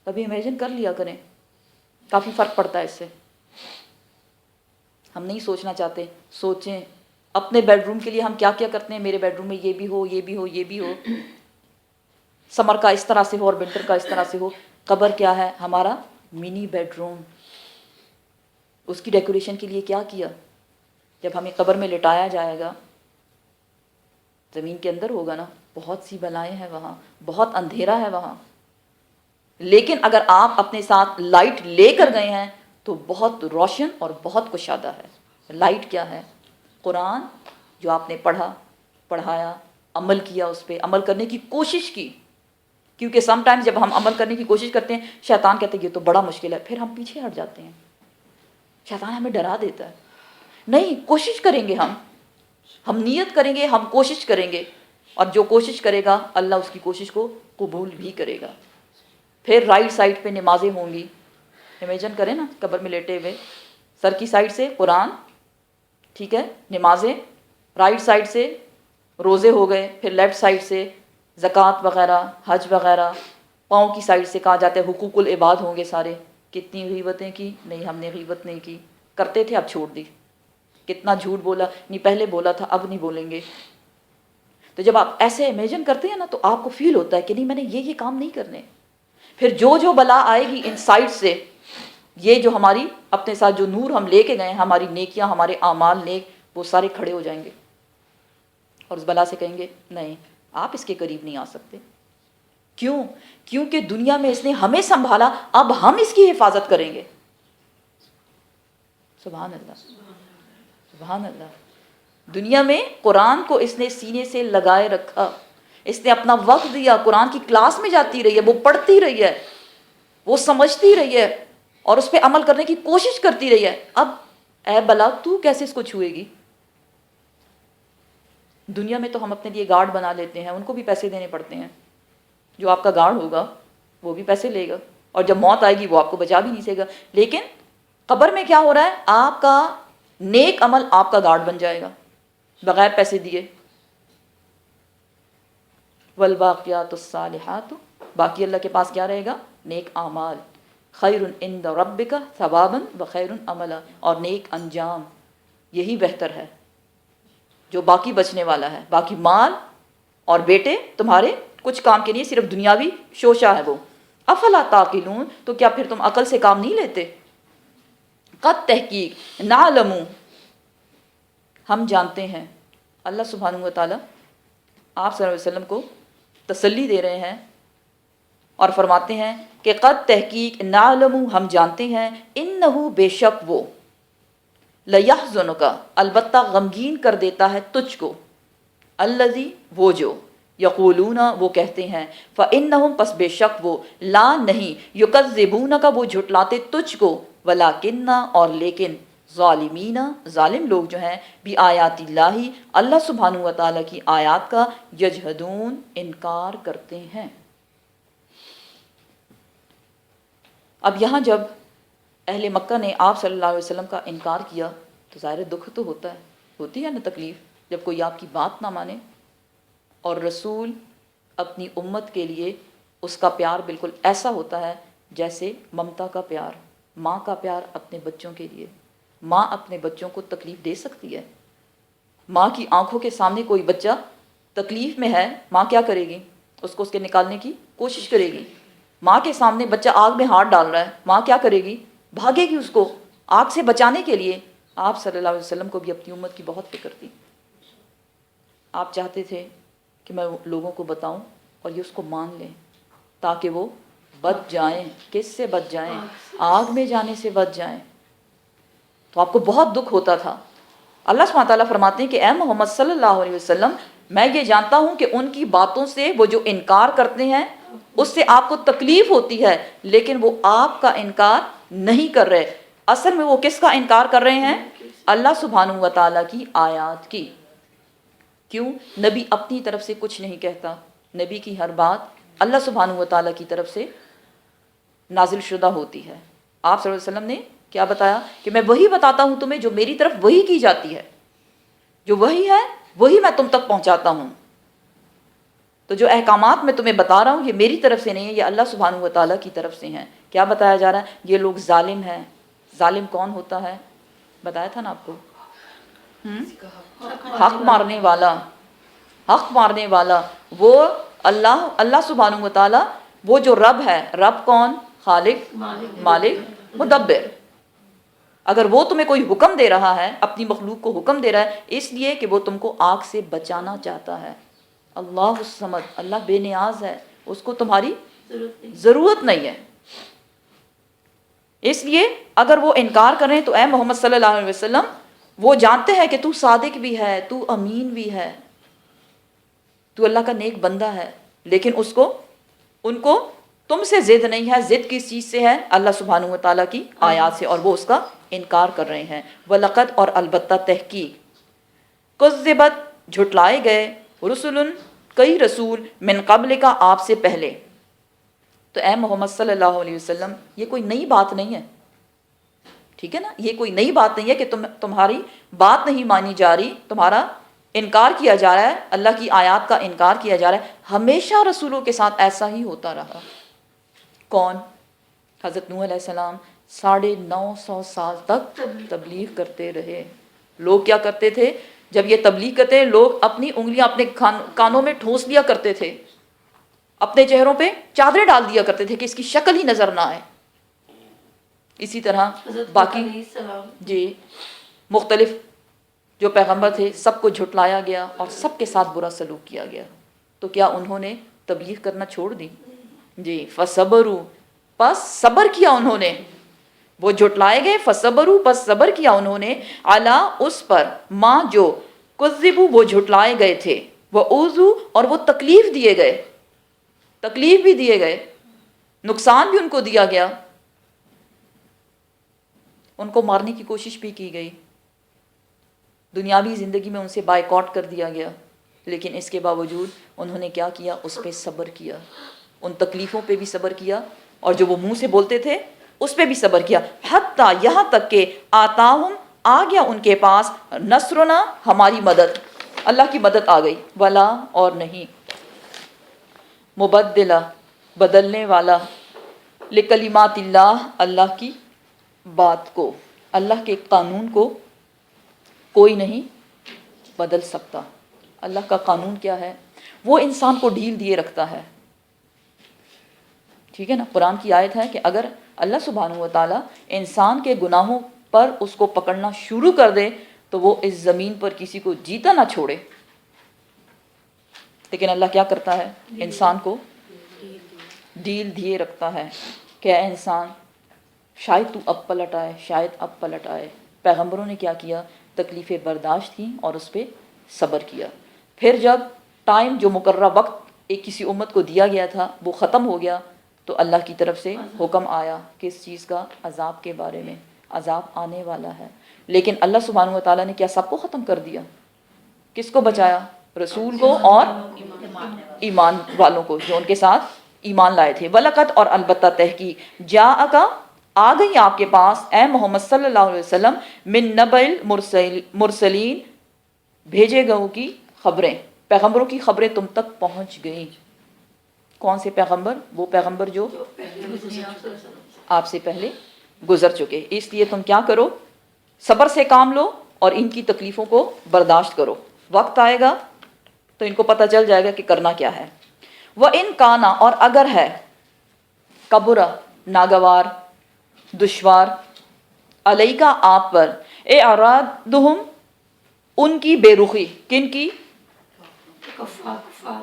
کبھی امیجن کر لیا کریں، کافی فرق پڑتا ہے اس سے. ہم نہیں سوچنا چاہتے. سوچیں اپنے بیڈ روم کے لیے ہم کیا کیا کرتے ہیں. میرے بیڈ روم میں یہ بھی ہو، یہ بھی ہو، یہ بھی ہو. سمر کا اس طرح سے ہو اور ونٹر کا اس طرح سے ہو. قبر کیا ہے؟ ہمارا منی بیڈ روم. اس کی ڈیکوریشن کے لیے کیا کیا؟ جب ہمیں قبر میں لٹایا جائے گا، زمین کے اندر ہوگا نا، بہت سی بلائیں ہیں وہاں، بہت اندھیرا ہے وہاں. لیکن اگر آپ اپنے ساتھ لائٹ لے کر گئے ہیں تو بہت روشن اور بہت کشادہ ہے. لائٹ کیا ہے؟ قرآن جو آپ نے پڑھا، پڑھایا، عمل کیا، اس پہ عمل کرنے کی کوشش کی. کیونکہ سم ٹائم جب ہم عمل کرنے کی کوشش کرتے ہیں، شیطان کہتے ہیں یہ تو بڑا مشکل ہے، پھر ہم پیچھے ہٹ جاتے ہیں. شیطان ہمیں ڈرا دیتا ہے. نہیں، کوشش کریں گے، ہم نیت کریں گے، ہم کوشش کریں گے، اور جو کوشش کرے گا اللہ اس کی کوشش کو قبول بھی کرے گا. پھر رائٹ سائڈ پہ نمازیں ہوں گی. امیجن کریں نا، قبر میں لیٹے ہوئے، سر کی سائڈ سے قرآن، ٹھیک ہے، نمازیں، رائٹ سائڈ سے روزے ہو گئے، پھر لیفٹ سائڈ سے زکوٰۃ وغیرہ، حج وغیرہ، پاؤں کی سائڈ سے کہا جاتا ہے حقوق العباد ہوں گے سارے. کتنی غیبتیں کی؟ نہیں، ہم نے غیبت نہیں کی. کرتے تھے، اب چھوڑ دی. کتنا جھوٹ بولا؟ نہیں پہلے بولا تھا، اب نہیں بولیں گے. تو جب آپ ایسے امیجن کرتے ہیں نا تو آپ کو فیل ہوتا ہے کہ نہیں، میں نے یہ کام نہیں کرنے. پھر جو بلا آئے گی ان سائڈ سے، یہ جو ہماری اپنے ساتھ جو نور ہم لے کے گئے ہیں، ہماری نیکیاں، ہمارے اعمال نیک، وہ سارے کھڑے ہو جائیں گے اور اس بلا سے کہیں گے نہیں، آپ اس کے قریب نہیں آ سکتے. کیوں؟ کیونکہ دنیا میں اس نے ہمیں سنبھالا، اب ہم اس کی حفاظت کریں گے. سبحان اللہ، سبحان اللہ. دنیا میں قرآن کو اس نے سینے سے لگائے رکھا. اس نے اپنا وقت دیا، قرآن کی کلاس میں جاتی رہی ہے، وہ پڑھتی رہی ہے، وہ سمجھتی رہی ہے، اور اس پہ عمل کرنے کی کوشش کرتی رہی ہے. اب اے بلا، تو کیسے اس کو چھوئے گی؟ دنیا میں تو ہم اپنے لیے گارڈ بنا لیتے ہیں، ان کو بھی پیسے دینے پڑتے ہیں. جو آپ کا گارڈ ہوگا وہ بھی پیسے لے گا، اور جب موت آئے گی وہ آپ کو بچا بھی نہیں سکے گا. لیکن قبر میں کیا ہو رہا ہے؟ آپ کا نیک عمل آپ کا گارڈ بن جائے گا بغیر پیسے دیے. والباقیات الصالحات، باقی اللہ کے پاس کیا رہے گا؟ نیک اعمال. خیر عند ربک ثوابا وخیر عملا، اور نیک انجام یہی بہتر ہے جو باقی بچنے والا ہے. باقی مال اور بیٹے تمہارے کچھ کام کے نہیں، صرف دنیاوی شوشہ ہے وہ. افلا تعقلون، تو کیا پھر تم عقل سے کام نہیں لیتے؟ قد تحقیق، نعلم، ہم جانتے ہیں. اللہ سبحانہ و تعالیٰ آپ صلی اللہ علیہ وسلم کو تسلی دے رہے ہیں اور فرماتے ہیں کہ قد تحقیق، نعلم، ہم جانتے ہیں، انہو، بے شک وہ، لیحزنک، البتہ غمگین کر دیتا ہے تجھ کو، الذی، وہ جو، یقولون وہ کہتے ہیں فإنہم پس بے شک وہ لا نہیں یکذبونک وہ جھٹلاتے تجھ کو ولکن اور لیکن ظالمین ظالم لوگ جو ہیں بھی آیات اللہ اللہ سبحانہ و تعالیٰ کی آیات کا یجہدون انکار کرتے ہیں۔ اب یہاں جب اہل مکہ نے آپ صلی اللہ علیہ وسلم کا انکار کیا تو ظاہر دکھ تو ہوتا ہے، ہوتی ہے نا تکلیف جب کوئی آپ کی بات نہ مانے، اور رسول اپنی امت کے لیے اس کا پیار بالکل ایسا ہوتا ہے جیسے ممتا کا پیار، ماں کا پیار اپنے بچوں کے لیے۔ ماں اپنے بچوں کو تکلیف دے سکتی ہے، ماں کی آنکھوں کے سامنے کوئی بچہ تکلیف میں ہے، ماں کیا کرے گی؟ اس کے نکالنے کی کوشش کرے گی۔ ماں کے سامنے بچہ آگ میں ہاتھ ڈال رہا ہے، ماں کیا کرے گی؟ بھاگے گی اس کو آگ سے بچانے کے لیے۔ آپ صلی اللہ علیہ وسلم کو بھی اپنی امت کی بہت فکر تھی۔ آپ چاہتے تھے کہ میں لوگوں کو بتاؤں اور یہ اس کو مان لیں تاکہ وہ بچ جائیں۔ کس سے بچ جائیں؟ آگ میں جانے سے بچ جائیں۔ تو آپ کو بہت دکھ ہوتا تھا۔ اللہ سبحانہ تعالیٰ فرماتے ہیں کہ اے محمد صلی اللہ علیہ وسلم میں یہ جانتا ہوں کہ ان کی باتوں سے وہ جو انکار کرتے ہیں اس سے آپ کو تکلیف ہوتی ہے، لیکن وہ آپ کا انکار نہیں کر رہے۔ اصل میں وہ کس کا انکار کر رہے ہیں؟ اللہ سبحانہ و تعالیٰ کی آیات کی۔ کیوں؟ نبی اپنی طرف سے کچھ نہیں کہتا، نبی کی ہر بات اللہ سبحانہ و تعالیٰ کی طرف سے نازل شدہ ہوتی ہے۔ آپ صلی اللہ علیہ وسلم نے کیا بتایا کہ میں وہی بتاتا ہوں تمہیں جو میری طرف وہی کی جاتی ہے، جو وہی ہے وہی میں تم تک پہنچاتا ہوں۔ تو جو احکامات میں تمہیں بتا رہا ہوں یہ میری طرف سے نہیں ہے، یہ اللہ سبحانہ و تعالیٰ کی طرف سے ہیں۔ کیا بتایا جا رہا ہے؟ یہ لوگ ظالم ہیں۔ ظالم کون ہوتا ہے؟ بتایا تھا نا آپ کو، حق مارنے والا، حق مارنے والا وہ اللہ سبحانہ و تعالیٰ، وہ جو رب ہے، رب کون؟ خالق، مالک، مدبر۔ اگر وہ تمہیں کوئی حکم دے رہا ہے، اپنی مخلوق کو حکم دے رہا ہے اس لیے کہ وہ تم کو آگ سے بچانا چاہتا ہے۔ اللہ الصمد، اللہ بے نیاز ہے، اس کو تمہاری ضرورت نہیں ہے۔ اس لیے اگر وہ انکار کریں تو اے محمد صلی اللہ علیہ وسلم وہ جانتے ہیں کہ تو صادق بھی ہے، تو امین بھی ہے، تو اللہ کا نیک بندہ ہے، لیکن ان کو تم سے ضد نہیں ہے۔ ضد کس چیز سے ہے؟ اللہ سبحانہ و تعالیٰ کی آیات سے، اور وہ اس کا انکار کر رہے ہیں۔ وَلَقَدْ اور البتہ تحقیق، کذبت جھٹلائے گئے، رسول کئی رسول من قبل کا آپ سے پہلے۔ تو اے محمد صلی اللہ علیہ وسلم یہ کوئی نئی بات نہیں ہے، ٹھیک ہے نا، یہ کوئی نئی بات نہیں ہے کہ تمہاری بات نہیں مانی جا رہی، تمہارا انکار کیا جا رہا ہے، اللہ کی آیات کا انکار کیا جا رہا ہے۔ ہمیشہ رسولوں کے ساتھ ایسا ہی ہوتا رہا۔ کون؟ حضرت نوح علیہ السلام 950 سال تک تبلیغ کرتے رہے۔ لوگ کیا کرتے تھے؟ جب یہ تبلیغ کرتے ہیں لوگ اپنی انگلیاں اپنے کانوں میں ٹھونس لیا کرتے تھے، اپنے چہروں پہ چادریں ڈال دیا کرتے تھے کہ اس کی شکل ہی نظر نہ آئے۔ اسی طرح باقی جی مختلف جو پیغمبر تھے سب کو جھٹلایا گیا اور سب کے ساتھ برا سلوک کیا گیا۔ تو کیا انہوں نے تبلیغ کرنا چھوڑ دی؟ جی فصبروا، پس صبر کیا انہوں نے۔ وہ جھٹلائے گئے، فصبروا پس صبر کیا انہوں نے، علی اس پر، ماں جو کذبوا وہ جھٹلائے گئے تھے، وَأُوذُوا اور وہ تکلیف دیے گئے، تکلیف بھی دیے گئے، نقصان بھی ان کو دیا گیا، ان کو مارنے کی کوشش بھی کی گئی، دنیاوی زندگی میں ان سے بائیکاٹ کر دیا گیا، لیکن اس کے باوجود انہوں نے کیا کیا؟ اس پہ صبر کیا، ان تکلیفوں پہ بھی صبر کیا، اور جو وہ منہ سے بولتے تھے اس پہ بھی صبر کیا، حتیٰ یہاں تک کہ آتاہم آ گیا ان کے پاس نصرنا ہماری مدد، اللہ کی مدد آ گئی، ولا اور نہیں، مبدلہ بدلنے والا، لکلمات اللہ اللہ کی بات کو، اللہ کے قانون کو کوئی نہیں بدل سکتا۔ اللہ کا قانون کیا ہے؟ وہ انسان کو ڈھیل دیے رکھتا ہے، ٹھیک ہے نا۔ قرآن کی آیت ہے کہ اگر اللہ سبحانہ و تعالیٰ انسان کے گناہوں پر اس کو پکڑنا شروع کر دے تو وہ اس زمین پر کسی کو جیتا نہ چھوڑے، لیکن اللہ کیا کرتا ہے؟ انسان کو ڈھیل دیے رکھتا ہے کہ اے انسان شاید تو اب پلٹ آئے، شاید اب پلٹ آئے۔ پیغمبروں نے کیا کیا؟ تکلیفیں برداشت کی اور اس پہ صبر کیا۔ پھر جب ٹائم جو مقررہ وقت ایک کسی امت کو دیا گیا تھا وہ ختم ہو گیا، تو اللہ کی طرف سے حکم آیا کس چیز کا؟ عذاب کے بارے میں، عذاب آنے والا ہے۔ لیکن اللہ سبحانہ و تعالیٰ نے کیا سب کو ختم کر دیا؟ کس کو بچایا؟ رسول کو اور ایمان والوں کو جو ان کے ساتھ ایمان لائے تھے۔ وَلَقَدْ اور البتہ تحقیق جاءَکَ آ گئی آپ کے پاس اے محمد صلی اللہ علیہ وسلم من نبأ المرسلین بھیجے گئوں کی خبریں، پیغمبروں کی خبریں تم تک پہنچ گئیں۔ کون سے پیغمبر؟ وہ پیغمبر جو آپ سے پہلے گزر چکے۔ اس لیے تم کیا کرو؟ صبر سے کام لو اور ان کی تکلیفوں کو برداشت کرو، وقت آئے گا تو ان کو پتہ چل جائے گا کہ کرنا کیا ہے۔ وَإِن کانا اور اگر ہے، کبرا ناگوار، دشوار، علیکا آپ پر، اعراضہم ان کی بے رخی، کن کی؟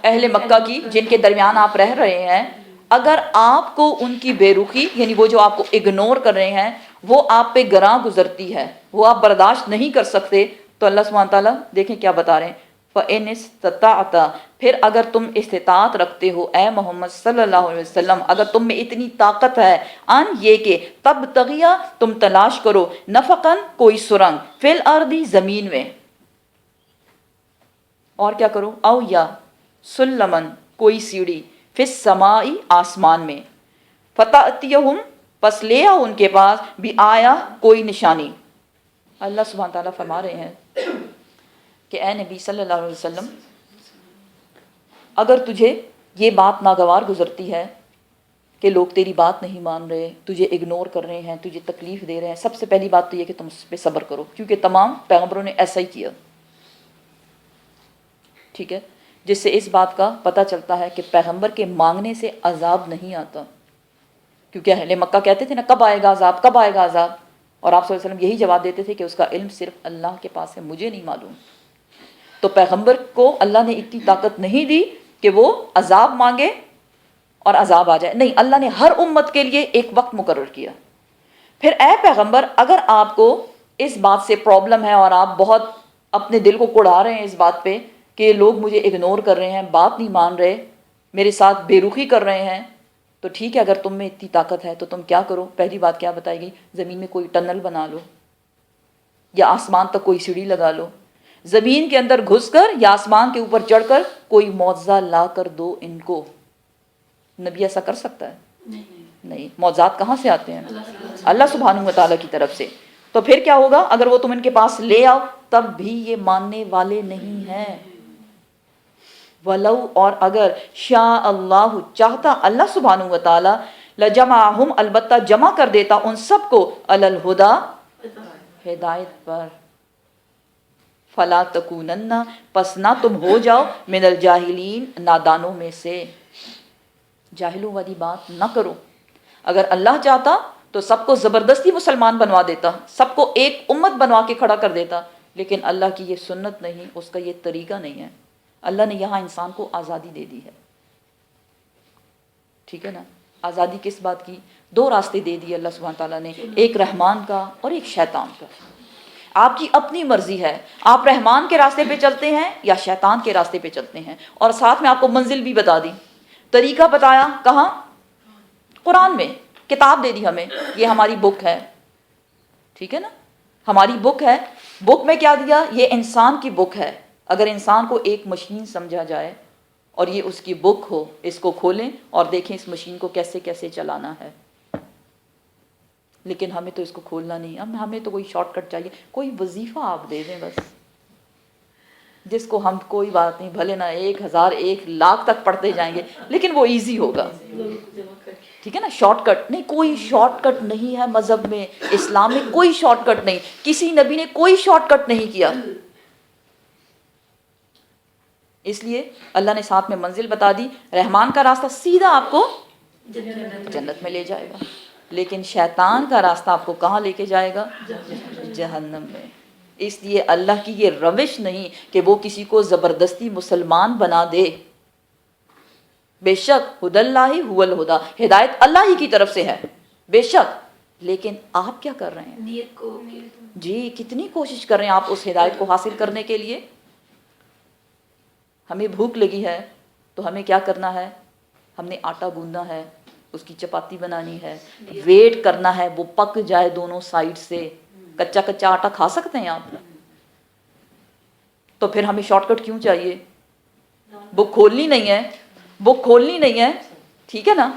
اہل مکہ کی، جن کے درمیان آپ رہ رہے ہیں۔ اگر آپ کو ان کی بے رخی یعنی وہ جو آپ کو اگنور کر رہے ہیں وہ آپ پہ گراں گزرتی ہے، وہ آپ برداشت نہیں کر سکتے، تو اللہ سبحانہ تعالیٰ دیکھیں کیا بتا رہے ہیں، فَإِنِ اسْتَطَعْتَ پھر اگر تم استطاعت رکھتے ہو اے محمد صلی اللہ علیہ وسلم، اگر تم میں اتنی طاقت ہے، ان یہ کہ تب تغیہ تم تلاش کرو، نفقاً کوئی سرنگ، فی الارض زمین میں، اور کیا کرو، او یا سلمن کوئی سیڑھی، فی السمائی آسمان میں، فتأتیہم پس لے آؤ ان کے پاس، بھی آیا کوئی نشانی۔ اللہ سبحانہ تعالیٰ فرما رہے ہیں کہ اے نبی صلی اللہ علیہ وسلم اگر تجھے یہ بات ناگوار گزرتی ہے کہ لوگ تیری بات نہیں مان رہے، تجھے اگنور کر رہے ہیں، تجھے تکلیف دے رہے ہیں، سب سے پہلی بات تو یہ کہ تم اس پہ صبر کرو، کیونکہ تمام پیغمبروں نے ایسا ہی کیا، ٹھیک ہے، جس سے اس بات کا پتہ چلتا ہے کہ پیغمبر کے مانگنے سے عذاب نہیں آتا، کیونکہ اہل مکہ کہتے تھے نا کب آئے گا عذاب، کب آئے گا عذاب، اور آپ صلی اللہ علیہ وسلم یہی جواب دیتے تھے کہ اس کا علم صرف اللہ کے پاس ہے، مجھے نہیں معلوم۔ تو پیغمبر کو اللہ نے اتنی طاقت نہیں دی کہ وہ عذاب مانگے اور عذاب آ جائے، نہیں، اللہ نے ہر امت کے لیے ایک وقت مقرر کیا۔ پھر اے پیغمبر اگر آپ کو اس بات سے پرابلم ہے اور آپ بہت اپنے دل کو کڑا رہے ہیں اس بات پہ کہ لوگ مجھے اگنور کر رہے ہیں، بات نہیں مان رہے، میرے ساتھ بے رخی کر رہے ہیں، تو ٹھیک ہے، اگر تم میں اتنی طاقت ہے تو تم کیا کرو؟ پہلی بات کیا بتائی گئی؟ زمین میں کوئی ٹنل بنا لو یا آسمان تک کوئی سیڑھی لگا لو، زمین کے اندر گھس کر یا آسمان کے اوپر چڑھ کر کوئی معجزہ لا کر دو ان کو۔ نبی ایسا کر سکتا ہے؟ نہیں، معجزات کہاں سے آتے ہیں؟ اللہ سبحانہ و تعالیٰ کی طرف سے۔ تو پھر کیا ہوگا؟ اگر وہ تم ان کے پاس لے آؤ تب بھی یہ ماننے والے نہیں ہیں۔ وَلَوْ اور اگر شاء اللہ چاہتا اللہ سبحانہ و تعالیٰ، لَجَمَعَهُمْ البتہ جمع کر دیتا ان سب کو، عَلَى الْهُدَى ہدایت پر، فَلَا تَكُونَنَّ پس نہ تم ہو جاؤ، من الجاہلین نادانوں میں سے، جاہلوں والی بات نہ کرو۔ اگر اللہ چاہتا تو سب کو زبردستی مسلمان بنوا دیتا، سب کو ایک امت بنوا کے کھڑا کر دیتا، لیکن اللہ کی یہ سنت نہیں، اس کا یہ طریقہ نہیں ہے۔ اللہ نے یہاں انسان کو آزادی دے دی ہے، ٹھیک ہے نا؟ آزادی کس بات کی؟ دو راستے دے دیے اللہ سبحانہ تعالیٰ نے، ایک رحمان کا اور ایک شیطان کا۔ آپ کی اپنی مرضی ہے، آپ رحمان کے راستے پہ چلتے ہیں یا شیطان کے راستے پہ چلتے ہیں، اور ساتھ میں آپ کو منزل بھی بتا دی، طریقہ بتایا، کہاں؟ قرآن میں، کتاب دے دی ہمیں، یہ ہماری بک ہے، ٹھیک ہے نا؟ ہماری بک ہے، بک میں کیا دیا؟ یہ انسان کی بک ہے۔ اگر انسان کو ایک مشین سمجھا جائے اور یہ اس کی بک ہو، اس کو کھولیں اور دیکھیں اس مشین کو کیسے کیسے چلانا ہے، لیکن ہمیں تو اس کو کھولنا نہیں، ہمیں تو کوئی شارٹ کٹ چاہیے، کوئی وظیفہ آپ دے دیں بس، جس کو ہم کوئی بات نہیں، بھلے نہ 1000 1,00,000 تک پڑھتے جائیں گے، لیکن وہ ایزی ہوگا، ٹھیک ہے نا؟ شارٹ کٹ نہیں، کوئی شارٹ کٹ نہیں ہے مذہب میں، اسلام میں کوئی شارٹ کٹ نہیں، کسی نبی نے کوئی شارٹ کٹ نہیں کیا، اس لیے اللہ نے ساتھ میں منزل بتا دی، رحمان کا راستہ سیدھا آپ کو جنت میں لے جائے گا، لیکن شیطان کا راستہ آپ کو کہاں لے کے جائے گا؟ جہنم میں۔ اس لیے اللہ کی یہ روش نہیں کہ وہ کسی کو زبردستی مسلمان بنا دے، بے شک ہدی اللہ هو الہدی، ہدایت اللہ ہی کی طرف سے ہے، بے شک، لیکن آپ کیا کر رہے ہیں؟ نیت کو جی، کتنی کوشش کر رہے ہیں آپ اس ہدایت کو حاصل کرنے کے لیے؟ ہمیں بھوک لگی ہے تو ہمیں کیا کرنا ہے؟ ہم نے آٹا گوندنا ہے، اس کی چپاتی بنانی ہے، ویٹ کرنا ہے وہ پک جائے دونوں سائڈ سے. کچا کچا آٹا کھا سکتے ہیں آپ؟ تو پھر ہمیں شارٹ کٹ کیوں چاہیے؟ بک کھولنی نہیں ہے، بک کھولنی نہیں ہے، ٹھیک ہے نا.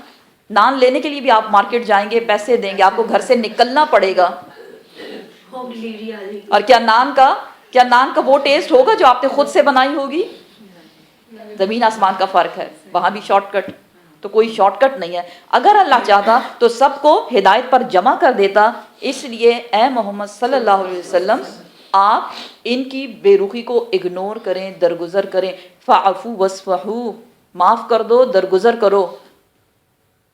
نان لینے کے لیے بھی آپ مارکیٹ جائیں گے، پیسے دیں گے، آپ کو گھر سے نکلنا پڑے گا. ہوم ڈلیوری آ جائے گی. اور کیا نان کا وہ ٹیسٹ ہوگا جو آپ نے خود سے بنائی ہوگی؟ زمین آسمان کا فرق ہے. وہاں بھی شارٹ کٹ، تو کوئی شارٹ کٹ نہیں ہے. اگر اللہ چاہتا تو سب کو ہدایت پر جمع کر دیتا. اس لیے اے محمد صلی اللہ علیہ وسلم آپ ان کی بے رخی کو اگنور کریں، درگزر کریں. فاعفوا واصفحوا، معاف کر دو، درگزر کرو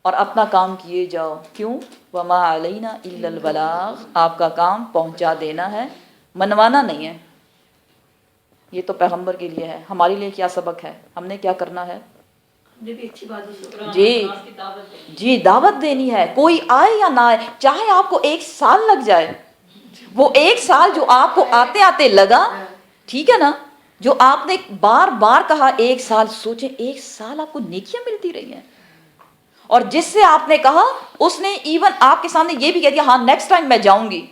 اور اپنا کام کیے جاؤ. کیوں؟ وما علینا الا البلاغ، آپ کا کام پہنچا دینا ہے، منوانا نہیں ہے. یہ تو پیغمبر کے لیے ہے. ہمارے لیے کیا سبق ہے؟ ہم نے کیا کرنا ہے؟ بھی اچھی بات جی دعوت دینی ہے. کوئی آئے یا نہ آئے، چاہے آپ کو 1 سال لگ جائے، وہ 1 سال جو آپ کو آتے آتے لگا، ٹھیک ہے نا، جو آپ نے بار بار کہا 1 سال، سوچیں 1 سال آپ کو نیکیاں ملتی رہی ہیں. اور جس سے آپ نے کہا اس نے ایون آپ کے سامنے یہ بھی کہہ دیا ہاں نیکسٹ ٹائم میں جاؤں گی.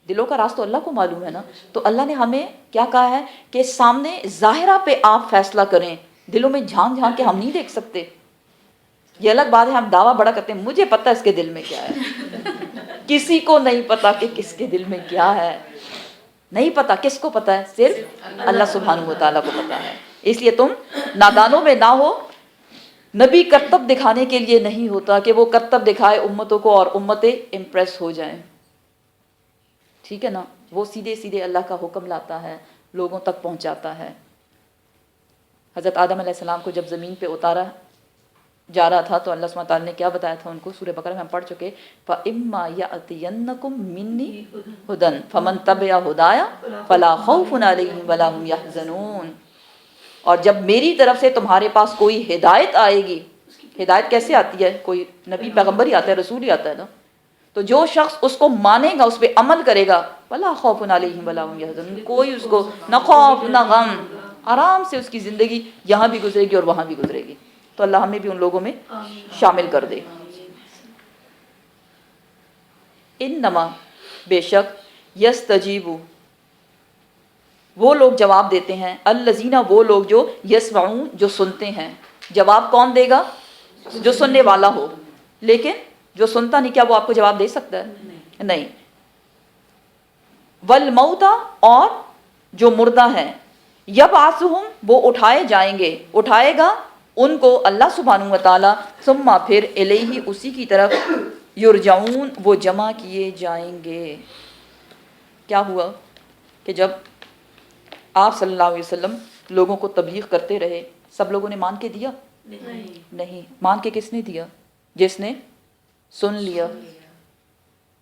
دلوں کا راز تو اللہ کو معلوم ہے نا. تو اللہ نے ہمیں کیا کہا ہے کہ سامنے ظاہرہ پہ آپ فیصلہ کریں، دلوں میں جھانک جھانک کے ہم نہیں دیکھ سکتے. یہ الگ بات ہے ہم دعویٰ بڑا کرتے ہیں مجھے پتہ ہے اس کے دل میں کیا ہے. کسی کو نہیں پتا کہ کس کے دل میں کیا ہے، نہیں پتا. کس کو پتا ہے؟ صرف اللہ سبحانہ و تعالیٰ کو پتا ہے. اس لیے تم نادانوں میں نہ ہو. نبی کرتب دکھانے کے لیے نہیں ہوتا کہ وہ کرتب دکھائے امتوں کو اور امتیں امپریس ہو جائیں، ٹھیک ہے نا. وہ سیدھے سیدھے اللہ کا حکم لاتا ہے، لوگوں تک پہنچاتا ہے. حضرت آدم علیہ السلام کو جب زمین پہ اتارا جا رہا تھا تو اللہ سبحانہ تعالیٰ نے کیا بتایا تھا ان کو؟ سورہ بقرہ میں ہم پڑھ چکے، فَإِمَّا يَأْتِيَنَّكُم مِّنِّي هُدًى فَمَن تَبِعَ هُدَايَ فَلَا خَوْفٌ عَلَيْهِمْ وَلَا هُمْ يَحْزَنُونَ. اور جب میری طرف سے تمہارے پاس کوئی ہدایت آئے گی، ہدایت کیسے آتی ہے؟ کوئی نبی پیغمبر ہی آتا ہے، رسول ہی آتا ہے نا. تو جو شخص اس کو مانے گا، اس پہ عمل کرے گا، وَلَا خَوْفٌ عَلَيْهِمْ وَلَا هُمْ يَحْزَنُونَ، کوئی اس کو نہ خوف نہ غم، آرام سے اس کی زندگی یہاں بھی گزرے گی اور وہاں بھی گزرے گی. تو اللہ ہمیں بھی ان لوگوں میں شامل کر دے. انما، بے شک، یستجیب، وہ لوگ جواب دیتے ہیں، الذین، وہ لوگ جو یسمعون، جو سنتے ہیں. جواب کون دے گا؟ جو سننے والا ہو. لیکن جو سنتا نہیں، کیا وہ آپ کو جواب دے سکتا ہے؟ نہیں. والموتى، اور جو مردہ ہیں، یبعثہم، وہ اٹھائے جائیں گے، اٹھائے گا ان کو اللہ سبحانہ و تعالیٰ، ثم، پھر الیہ، اسی کی طرف، یرجعون، وہ جمع کیے جائیں گے. کیا ہوا کہ جب آپ صلی اللہ علیہ وسلم لوگوں کو تبلیغ کرتے رہے، سب لوگوں نے مان کے دیا؟ نہیں. مان کے کس نے دیا؟ جس نے سن لیا،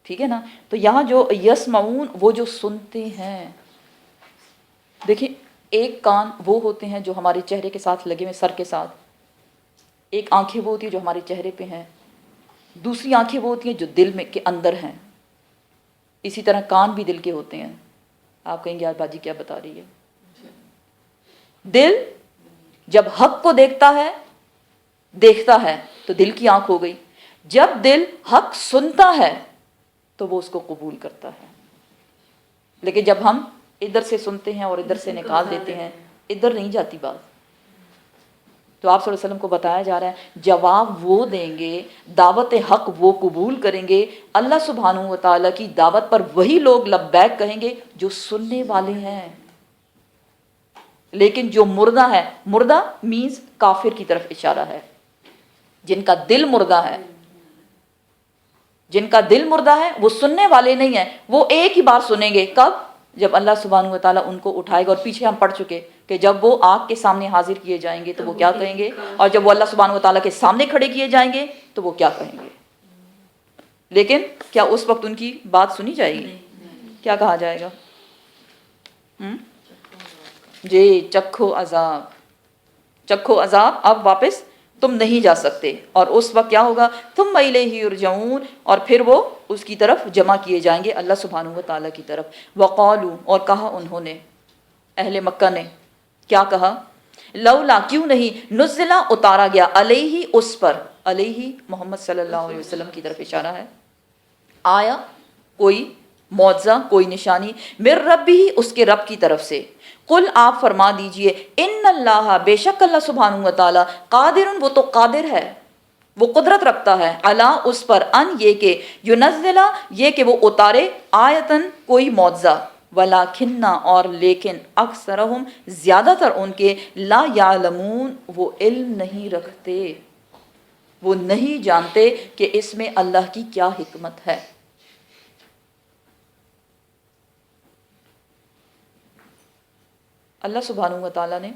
ٹھیک ہے نا. تو یہاں جو یسمعون، وہ جو سنتے ہیں. دیکھیں، ایک کان وہ ہوتے ہیں جو ہمارے چہرے کے ساتھ لگے ہوئے، سر کے ساتھ. ایک آنکھیں وہ ہوتی ہیں جو ہمارے چہرے پہ ہیں. دوسری آنکھیں وہ ہوتی ہیں جو دل میں کے اندر ہیں. اسی طرح کان بھی دل کے ہوتے ہیں. آپ کہیں گے یار باجی کیا بتا رہی ہے؟ دل جب حق کو دیکھتا ہے تو دل کی آنکھ ہو گئی. جب دل حق سنتا ہے تو وہ اس کو قبول کرتا ہے. لیکن جب ہم ادھر سے سنتے ہیں اور ادھر سے نکال دیتے ہیں، ادھر نہیں جاتی بات. تو آپ صلی اللہ علیہ وسلم کو بتایا جا رہا ہے جواب وہ دیں گے، دعوت حق وہ قبول کریں گے. اللہ سبحانہ و تعالیٰ کی دعوت پر وہی لوگ لبیک کہیں گے جو سننے والے ہیں. لیکن جو مردہ ہے، مردہ مینز کافر کی طرف اشارہ ہے. جن کا دل مردہ ہے، جن کا دل مردہ ہے، وہ سننے والے نہیں ہیں. وہ ایک ہی بار سنیں گے. کب؟ جب اللہ سبحانہ و تعالیٰ ان کو اٹھائے گا. اور پیچھے ہم پڑھ چکے کہ جب وہ آگ کے سامنے حاضر کیے جائیں گے تو وہ کیا کہیں گے، اور جب وہ اللہ سبحانہ و تعالیٰ کے سامنے کھڑے کیے جائیں گے تو وہ کیا کہیں گے. لیکن کیا اس وقت ان کی بات سنی جائے گی؟ کیا کہا جائے گا؟ جی، چکھو عذاب، چکھو عذاب، اب واپس تم نہیں جا سکتے. اور اس وقت کیا ہوگا؟ ثم الیہ یرجعون، اور پھر وہ اس کی طرف جمع کیے جائیں گے، اللہ سبحانہ و تعالیٰ کی طرف. وقالو، اور کہا انہوں نے، اہل مکہ نے کیا کہا؟ لولا کیوں نہیں نزلہ اتارا گیا علیہ اس پر، علیہ محمد صلی اللہ علیہ وسلم کی طرف اشارہ ہے، آیا کوئی معجزہ، کوئی نشانی، من ربی اس کے رب کی طرف سے، قل آپ فرما دیجئے ان اللہ بے شک اللہ سبحانہ و تعالی قادر وہ تو قادر ہے، وہ قدرت رکھتا ہے، اللہ اس پر ان یہ کہ ینزلہ یہ کہ وہ اتارے آیتن کوئی معجزہ، ولیکن اور لیکن اکثرہم زیادہ تر ان کے لا یعلمون وہ علم نہیں رکھتے، وہ نہیں جانتے کہ اس میں اللہ کی کیا حکمت ہے۔ اللہ سبحانہ و تعالیٰ نے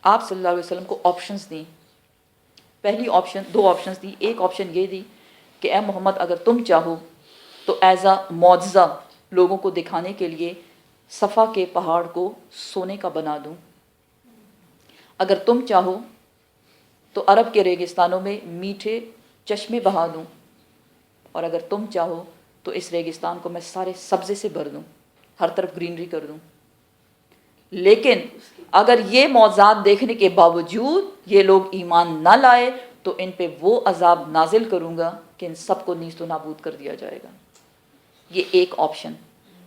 آپ صلی اللہ علیہ وسلم کو آپشنز دیں، پہلی آپشن، دو آپشنز دی، ایک آپشن یہ دی کہ اے محمد اگر تم چاہو تو ایز اے معجزہ لوگوں کو دکھانے کے لیے صفا کے پہاڑ کو سونے کا بنا دوں، اگر تم چاہو تو عرب کے ریگستانوں میں میٹھے چشمے بہا دوں، اور اگر تم چاہو تو اس ریگستان کو میں سارے سبزے سے بھر دوں، ہر طرف گرینری کر دوں۔ لیکن اگر یہ معجزات دیکھنے کے باوجود یہ لوگ ایمان نہ لائے تو ان پہ وہ عذاب نازل کروں گا کہ ان سب کو نیست و نابود کر دیا جائے گا۔ یہ ایک آپشن۔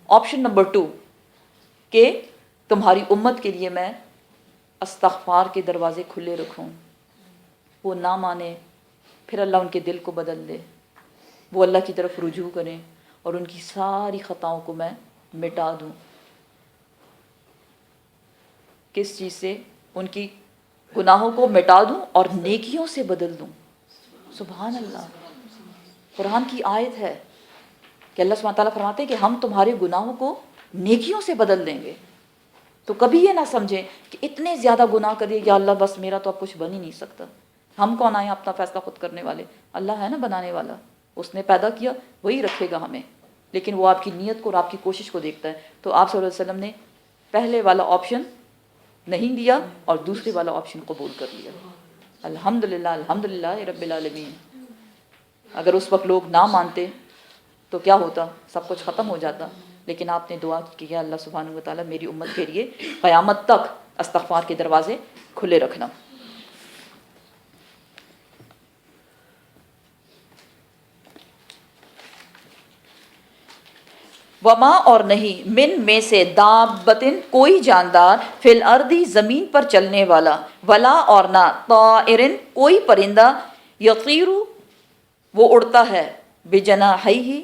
آپشن نمبر 2 کہ تمہاری امت کے لیے میں استغفار کے دروازے کھلے رکھوں، وہ نہ مانے، پھر اللہ ان کے دل کو بدل دے، وہ اللہ کی طرف رجوع کریں اور ان کی ساری خطاؤں کو میں مٹا دوں۔ کس چیز سے؟ ان کی گناہوں کو مٹا دوں اور نیکیوں سے بدل دوں۔ سبحان اللہ، قرآن کی آیت ہے کہ اللہ سبحانہ تعالیٰ فرماتے ہیں کہ ہم تمہارے گناہوں کو نیکیوں سے بدل دیں گے۔ تو کبھی یہ نہ سمجھیں کہ اتنے زیادہ گناہ کر دیے یا اللہ بس میرا تو اب کچھ بن ہی نہیں سکتا، ہم کون آئے اپنا فیصلہ خود کرنے والے، اللہ ہے نا بنانے والا، اس نے پیدا کیا وہی رکھے گا ہمیں، لیکن وہ آپ کی نیت کو اور آپ کی کوشش کو دیکھتا ہے۔ تو آپ صلی اللہ علیہ وسلم نے پہلے والا آپشن نہیں دیا اور دوسرے والا آپشن قبول کر لیا۔ الحمدللہ الحمدللہ رب العالمین۔ اگر اس وقت لوگ نہ مانتے تو کیا ہوتا؟ سب کچھ ختم ہو جاتا، لیکن آپ نے دعا کی کہ اللہ سبحانہ و تعالیٰ میری امت کے لیے قیامت تک استغفار کے دروازے کھلے رکھنا۔ وما اور نہیں من میں سے دابتن کوئی جاندار فی الارضی زمین پر چلنے والا، ولا اور نہ طائرن کوئی پرندہ یطیرو وہ اڑتا ہے، بجناحیہ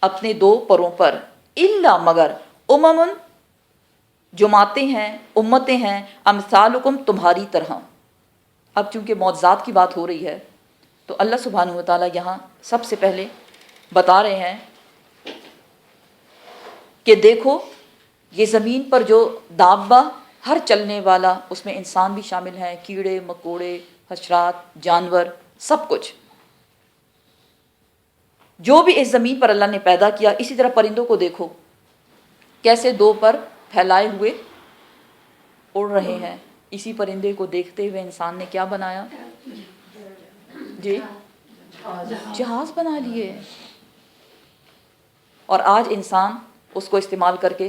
اپنے 2 پروں پر، الا مگر اممن جماعتیں ہیں، امتیں ہیں، امثالکم تمہاری طرح۔ اب چونکہ معجزات کی بات ہو رہی ہے تو اللہ سبحانہ و تعالیٰ یہاں سب سے پہلے بتا رہے ہیں کہ دیکھو یہ زمین پر جو دابہ ہر چلنے والا، اس میں انسان بھی شامل ہیں، کیڑے مکوڑے، حشرات، جانور، سب کچھ جو بھی اس زمین پر اللہ نے پیدا کیا۔ اسی طرح پرندوں کو دیکھو کیسے 2 پر پھیلائے ہوئے اڑ رہے ہیں۔ اسی پرندے کو دیکھتے ہوئے انسان نے کیا بنایا؟ جی جہاز بنا لیے، اور آج انسان اس کو استعمال کر کے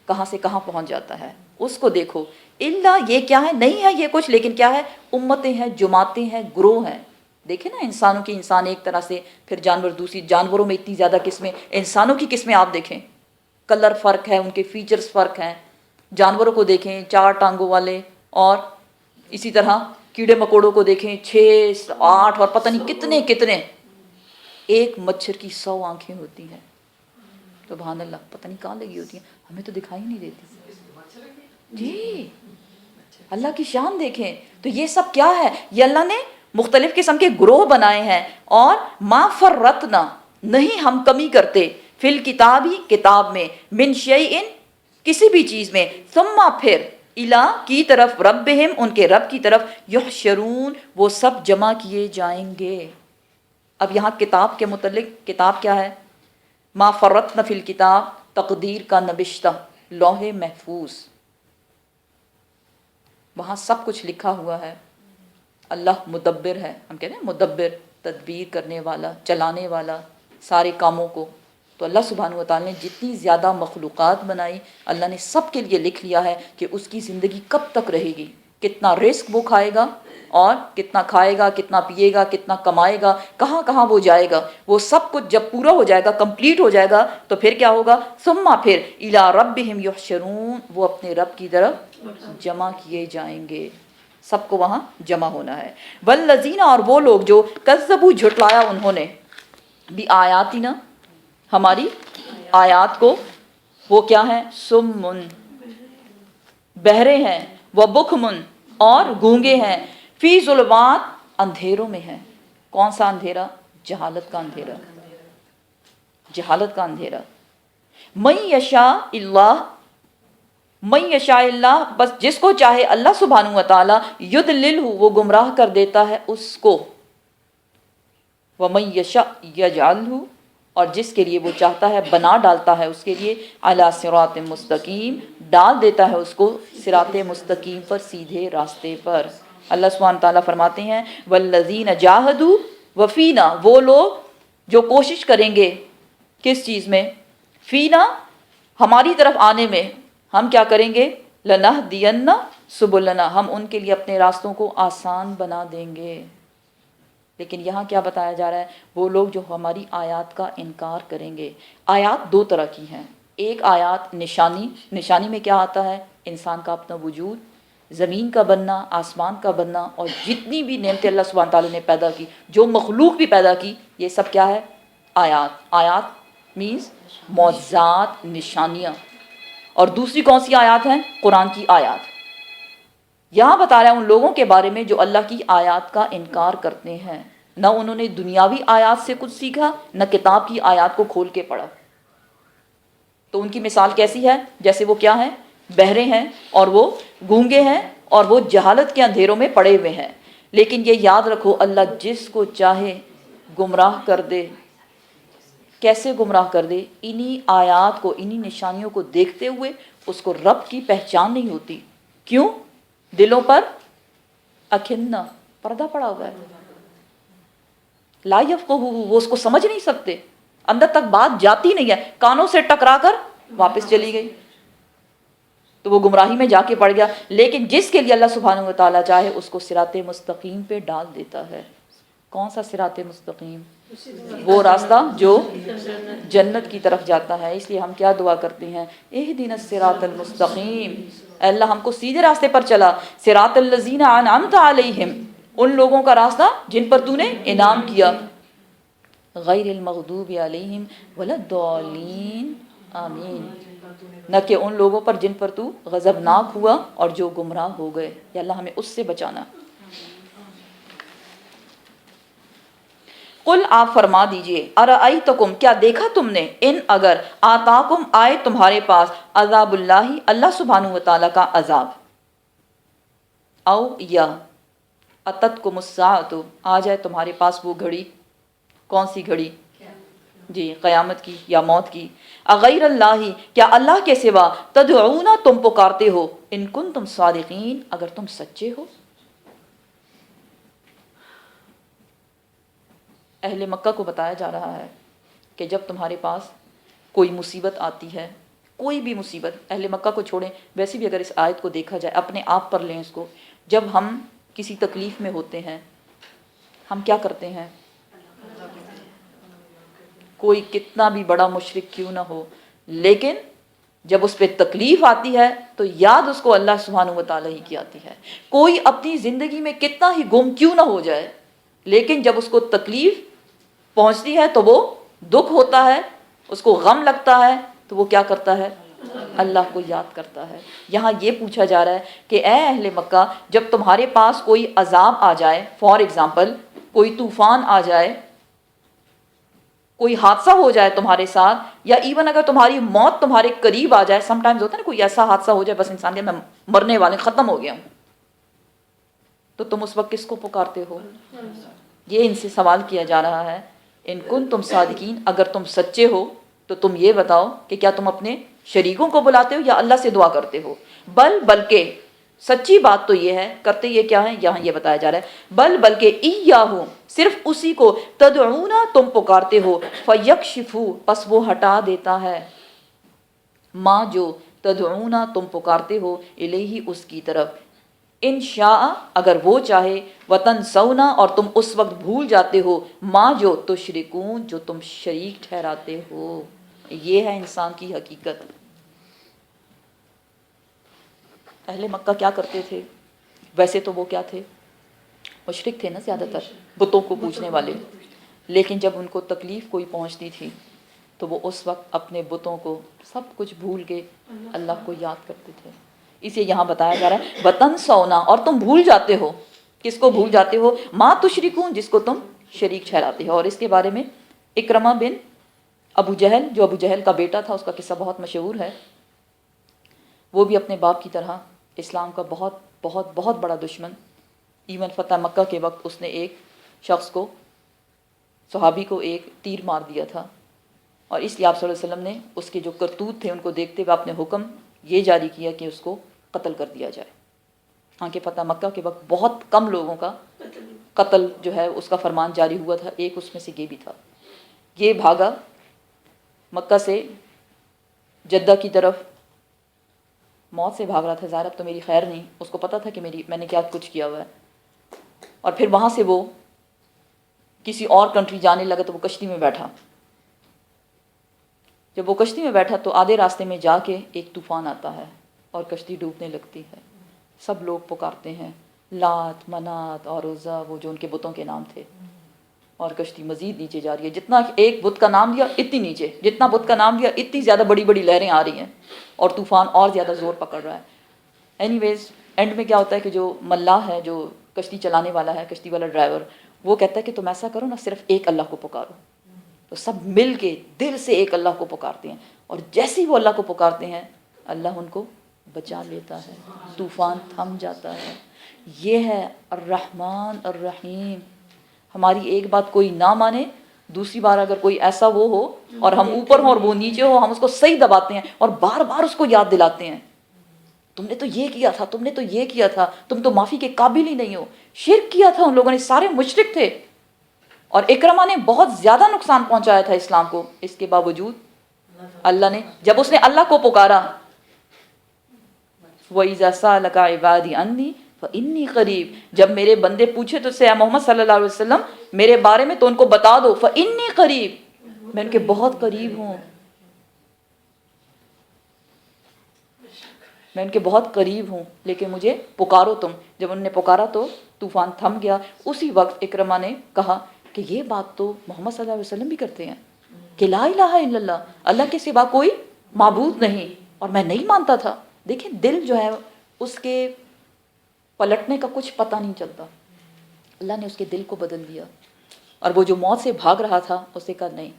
کہاں سے کہاں پہنچ جاتا ہے۔ اس کو دیکھو، اللہ یہ کیا ہے؟ نہیں ہے یہ کچھ، لیکن کیا ہے؟ امتیں ہیں، جماعتیں ہیں، گروہ ہیں۔ دیکھیں نا انسانوں کی، انسان ایک طرح سے، پھر جانور دوسری، جانوروں میں اتنی زیادہ قسمیں، انسانوں کی قسمیں آپ دیکھیں، کلر فرق ہے، ان کے فیچرز فرق ہیں۔ جانوروں کو دیکھیں 4 ٹانگوں والے، اور اسی طرح کیڑے مکوڑوں کو دیکھیں 6 8 اور پتہ نہیں کتنے کتنے۔ ایک مچھر کی 100 آنکھیں ہوتی ہیں، سبحان اللہ، پتہ نہیں کہاں لگی ہوتی ہیں، ہمیں تو دکھائی نہیں دیتی۔ جی اللہ کی شان دیکھیں۔ تو یہ سب کیا ہے؟ یہ اللہ نے مختلف قسم کے گروہ بنائے ہیں، اور ما فرطنا نہیں ہم کمی کرتے، فی الکتاب ہی کتاب میں، من شیئن کسی بھی چیز میں، ثم پھر الا کی طرف، ربہم ان کے رب کی طرف، یحشرون وہ سب جمع کیے جائیں گے۔ اب یہاں کتاب کے متعلق، کتاب کیا ہے؟ ما فرطنا فی الکتاب، تقدیر کا نبشتہ، لوح محفوظ، وہاں سب کچھ لکھا ہوا ہے۔ اللہ مدبر ہے، ہم کہتے ہیں مدبر، تدبیر کرنے والا، چلانے والا سارے کاموں کو، تو اللہ سبحانہ وتعالی نے جتنی زیادہ مخلوقات بنائی اللہ نے سب کے لیے لکھ لیا ہے کہ اس کی زندگی کب تک رہے گی، کتنا رزق وہ کھائے گا اور کتنا کھائے گا، کتنا پیے گا، کتنا کمائے گا، کہاں کہاں وہ جائے گا، وہ سب کچھ جب پورا ہو جائے گا، کمپلیٹ ہو جائے گا تو پھر کیا ہوگا، ثم پھر الی ربہم یحشرون، وہ اپنے رب کی طرف جمع کیے جائیں گے، سب کو وہاں جمع ہونا ہے۔ والذین، اور وہ لوگ جو کذبوا، جھٹلایا انہوں نے، بھی آیاتنا، ہماری آیات کو، وہ کیا ہیں، سمن، بہرے ہیں، وبکمن، اور گونگے ہیں، فی ظلمات، اندھیروں میں ہیں۔ کون سا اندھیرا؟ جہالت کا اندھیرا، جہالت کا اندھیرا۔ من یشاء اللہ، من یشاء اللہ، بس جس کو چاہے اللہ سبحانہ وتعالی، یضللہ، وہ گمراہ کر دیتا ہے اس کو، ومن یشاء یجعلہ، اور جس کے لیے وہ چاہتا ہے بنا ڈالتا ہے اس کے لیے، علی صراط مستقیم، ڈال دیتا ہے اس کو صراط مستقیم پر، سیدھے راستے پر۔ اللہ سبحانہ تعالیٰ فرماتے ہیں والذین جاہدوا وفینا، وہ لوگ جو کوشش کریں گے کس چیز میں، فینا، ہماری طرف آنے میں، ہم کیا کریں گے، لنہدین سبلنا، ہم ان کے لیے اپنے راستوں کو آسان بنا دیں گے۔ لیکن یہاں کیا بتایا جا رہا ہے، وہ لوگ جو ہماری آیات کا انکار کریں گے۔ آیات دو طرح کی ہیں، ایک آیات نشانی، نشانی میں کیا آتا ہے، انسان کا اپنا وجود، زمین کا بننا، آسمان کا بننا، اور جتنی بھی نعمتیں اللہ سبحانہ تعالیٰ نے پیدا کی، جو مخلوق بھی پیدا کی، یہ سب کیا ہے، آیات۔ آیات مینز معجزات، نشانیاں۔ اور دوسری کون سی آیات ہیں، قرآن کی آیات۔ یہاں بتا رہا ہے ان لوگوں کے بارے میں جو اللہ کی آیات کا انکار کرتے ہیں، نہ انہوں نے دنیاوی آیات سے کچھ سیکھا، نہ کتاب کی آیات کو کھول کے پڑھا۔ تو ان کی مثال کیسی ہے، جیسے وہ کیا ہیں، بہرے ہیں، اور وہ گونگے ہیں، اور وہ جہالت کے اندھیروں میں پڑے ہوئے ہیں۔ لیکن یہ یاد رکھو، اللہ جس کو چاہے گمراہ کر دے۔ کیسے گمراہ کر دے؟ انہی آیات کو، انہی نشانیوں کو دیکھتے ہوئے اس کو رب کی پہچان نہیں ہوتی۔ کیوں؟ دلوں پر اکنہ، پردہ پڑا ہوا ہے، لا یفقہہ، وہ اس کو سمجھ نہیں سکتے، اندر تک بات جاتی نہیں ہے، کانوں سے ٹکرا کر واپس چلی گئی، تو وہ گمراہی میں جا کے پڑ گیا۔ لیکن جس کے لیے اللہ سبحانہ وتعالیٰ چاہے اس کو صراط مستقیم پہ ڈال دیتا ہے۔ کون سا صراط مستقیم؟ وہ راستہ جو جنت کی طرف جاتا ہے۔ اس لیے ہم کیا دعا کرتے ہیں، اہدنا الصراط المستقیم، اے اللہ ہم کو سیدھے راستے پر چلا، صراط الذین انعمت علیہم، ان لوگوں کا راستہ جن پر تو نے انعام کیا، غیر المغضوب علیہم ولا الضالین، آمین، نہ کہ ان لوگوں پر جن پر تو غضبناک ہوا اور جو گمراہ ہو گئے۔ یا اللہ ہمیں اس سے بچانا۔ قل، آپ فرما دیجئے، ارأیتکم، کیا دیکھا تم نے، ان اگر آتاکم، آئے تمہارے پاس، عذاب اللہ، اللہ سبحانہ وتعالیٰ کا عذاب، او یا اتتکم الساعۃ، آ جائے تمہارے پاس وہ گھڑی، کون سی گھڑی، جی قیامت کی یا موت کی، اغیر اللہ، کیا اللہ کے سوا، تدعون، تم پکارتے ہو، ان کنتم صادقین، اگر تم سچے ہو۔ اہل مکہ کو بتایا جا رہا ہے کہ جب تمہارے پاس کوئی مصیبت آتی ہے، کوئی بھی مصیبت، اہل مکہ کو چھوڑیں، ویسے بھی اگر اس آیت کو دیکھا جائے، اپنے آپ پر لیں اس کو، جب ہم کسی تکلیف میں ہوتے ہیں ہم کیا کرتے ہیں، کوئی کتنا بھی بڑا مشرک کیوں نہ ہو، لیکن جب اس پہ تکلیف آتی ہے تو یاد اس کو اللہ سبحانہ وتعالیٰ ہی کی آتی ہے۔ کوئی اپنی زندگی میں کتنا ہی گم کیوں نہ ہو جائے، لیکن جب اس کو تکلیف پہنچتی ہے تو وہ دکھ ہوتا ہے، اس کو غم لگتا ہے، تو وہ کیا کرتا ہے، اللہ کو یاد کرتا ہے۔ یہاں یہ پوچھا جا رہا ہے کہ اے اہل مکہ، جب تمہارے پاس کوئی عذاب آ جائے، فار ایگزامپل کوئی طوفان آ جائے، کوئی حادثہ ہو جائے تمہارے ساتھ، یا ایون اگر تمہاری موت تمہارے قریب آ جائے، سم ٹائمز ہوتا ہے نا کوئی ایسا حادثہ ہو جائے بس انسان کے میں مرنے والے، ختم ہو گیا ہوں، تو تم اس وقت کس کو پکارتے ہو؟ یہ ان سے سوال کیا جا رہا ہے، ان کن تم صادقین، اگر تم سچے ہو تو تم یہ بتاؤ کہ کیا تم اپنے شریکوں کو بلاتے ہو یا اللہ سے دعا کرتے ہو؟ بلکہ سچی بات تو یہ ہے، کرتے یہ کیا ہے، یہاں یہ بتایا جا رہا ہے، بلکہ ایہو، صرف اسی کو، تدعونا، تم پکارتے ہو، فیکشفو، پس وہ ہٹا دیتا ہے، ماں جو تدعونا تم پکارتے ہو، الیہ اس کی طرف، ان شاء اگر وہ چاہے، وتنسونا اور تم اس وقت بھول جاتے ہو، ماں جو تشرکون جو تم شریک ٹھہراتے ہو۔ یہ ہے انسان کی حقیقت۔ اہل مکہ کیا کرتے تھے؟ ویسے تو وہ کیا تھے؟ مشرک تھے نا زیادہ تر، بتوں کو پوجنے والے، لیکن جب ان کو تکلیف کوئی پہنچتی تھی تو وہ اس وقت اپنے بتوں کو سب کچھ بھول کے اللہ کو یاد کرتے تھے۔ اسے یہاں بتایا جا رہا ہے وطن سونا، اور تم بھول جاتے ہو، کس کو بھول جاتے ہو؟ ماں تشرکون، جس کو تم شریک ٹھہراتے ہو۔ اور اس کے بارے میں اکرمہ بن ابو جہل، جو ابو جہل کا بیٹا تھا، اس کا قصہ بہت مشہور ہے۔ وہ بھی اپنے باپ کی طرح اسلام کا بہت بہت بہت بڑا دشمن، ایون فتح مکہ کے وقت اس نے ایک شخص کو، صحابی کو، ایک تیر مار دیا تھا، اور اس لیے آپ صلی اللہ علیہ وسلم نے اس کے جو کرتوت تھے ان کو دیکھتے ہوئے اپنے حکم یہ جاری کیا کہ اس کو قتل کر دیا جائے۔ ہاں کہ فتح مکہ کے وقت بہت کم لوگوں کا قتل جو ہے اس کا فرمان جاری ہوا تھا، ایک اس میں سے یہ بھی تھا۔ یہ بھاگا مکہ سے جدہ کی طرف، موت سے بھاگ رہا تھا، ظاہر اب تو میری خیر نہیں، اس کو پتہ تھا کہ میں نے کیا کچھ کیا ہوا ہے، اور پھر وہاں سے وہ کسی اور کنٹری جانے لگا تو وہ کشتی میں بیٹھا۔ جب وہ کشتی میں بیٹھا تو آدھے راستے میں جا کے ایک طوفان آتا ہے اور کشتی ڈوبنے لگتی ہے۔ سب لوگ پکارتے ہیں لات، منات اور عزا، وہ جو ان کے بتوں کے نام تھے، اور کشتی مزید نیچے جا رہی ہے۔ جتنا ایک بت کا نام لیا اتنی نیچے، جتنا بت کا نام لیا اتنی زیادہ بڑی بڑی لہریں آ رہی ہیں، اور طوفان اور زیادہ زور پکڑ رہا ہے۔ اینی ویز اینڈ میں کیا ہوتا ہے کہ جو ملاح ہے، جو کشتی چلانے والا ہے، کشتی والا ڈرائیور، وہ کہتا ہے کہ تم ایسا کرو نا، صرف ایک اللہ کو پکارو۔ تو سب مل کے دل سے ایک اللہ کو پکارتے ہیں، اور جیسے ہی وہ اللہ کو پکارتے ہیں اللہ ان کو بچا لیتا ہے، طوفان تھم جاتا ہے۔ یہ ہے الرحمن الرحیم۔ ہماری ایک بات کوئی نہ مانے، دوسری بار اگر کوئی ایسا وہ ہو اور ہم اوپر ہوں اور وہ نیچے ہو، ہم اس کو صحیح دباتے ہیں اور بار بار اس کو یاد دلاتے ہیں، تم نے تو یہ کیا تھا، تم نے تو یہ کیا تھا، تم تو معافی کے قابل ہی نہیں ہو۔ شرک کیا تھا ان لوگوں نے، سارے مشرک تھے، اور اکرمہ نے بہت زیادہ نقصان پہنچایا تھا اسلام کو۔ اس کے باوجود اللہ نے، جب اس نے اللہ کو پکارا، وَإِذَا سَأَلَكَ عِبَادِي عَنِّي فَإِنِّي قَرِيبٌ، جب میرے بندے پوچھے تو سے محمد صلی اللہ علیہ وسلم میرے بارے میں تو ان کو بتا دو، فَإِنِّي قَرِيب، میں ان کے بہت قریب ہوں، میں ان کے بہت قریب ہوں، لیکن مجھے پکارو تم۔ جب انہوں نے پکارا تو طوفان تھم گیا۔ اسی وقت اکرمہ نے کہا کہ یہ بات تو محمد صلی اللہ علیہ وسلم بھی کرتے ہیں کہ لا الہ الا اللہ، اللہ کے سوا کوئی معبود نہیں، اور میں نہیں مانتا تھا۔ دیکھیں دل جو ہے اس کے پلٹنے کا کچھ پتہ نہیں چلتا، اللہ نے اس کے دل کو بدل دیا، اور وہ جو موت سے بھاگ رہا تھا اسے کہا نہیں،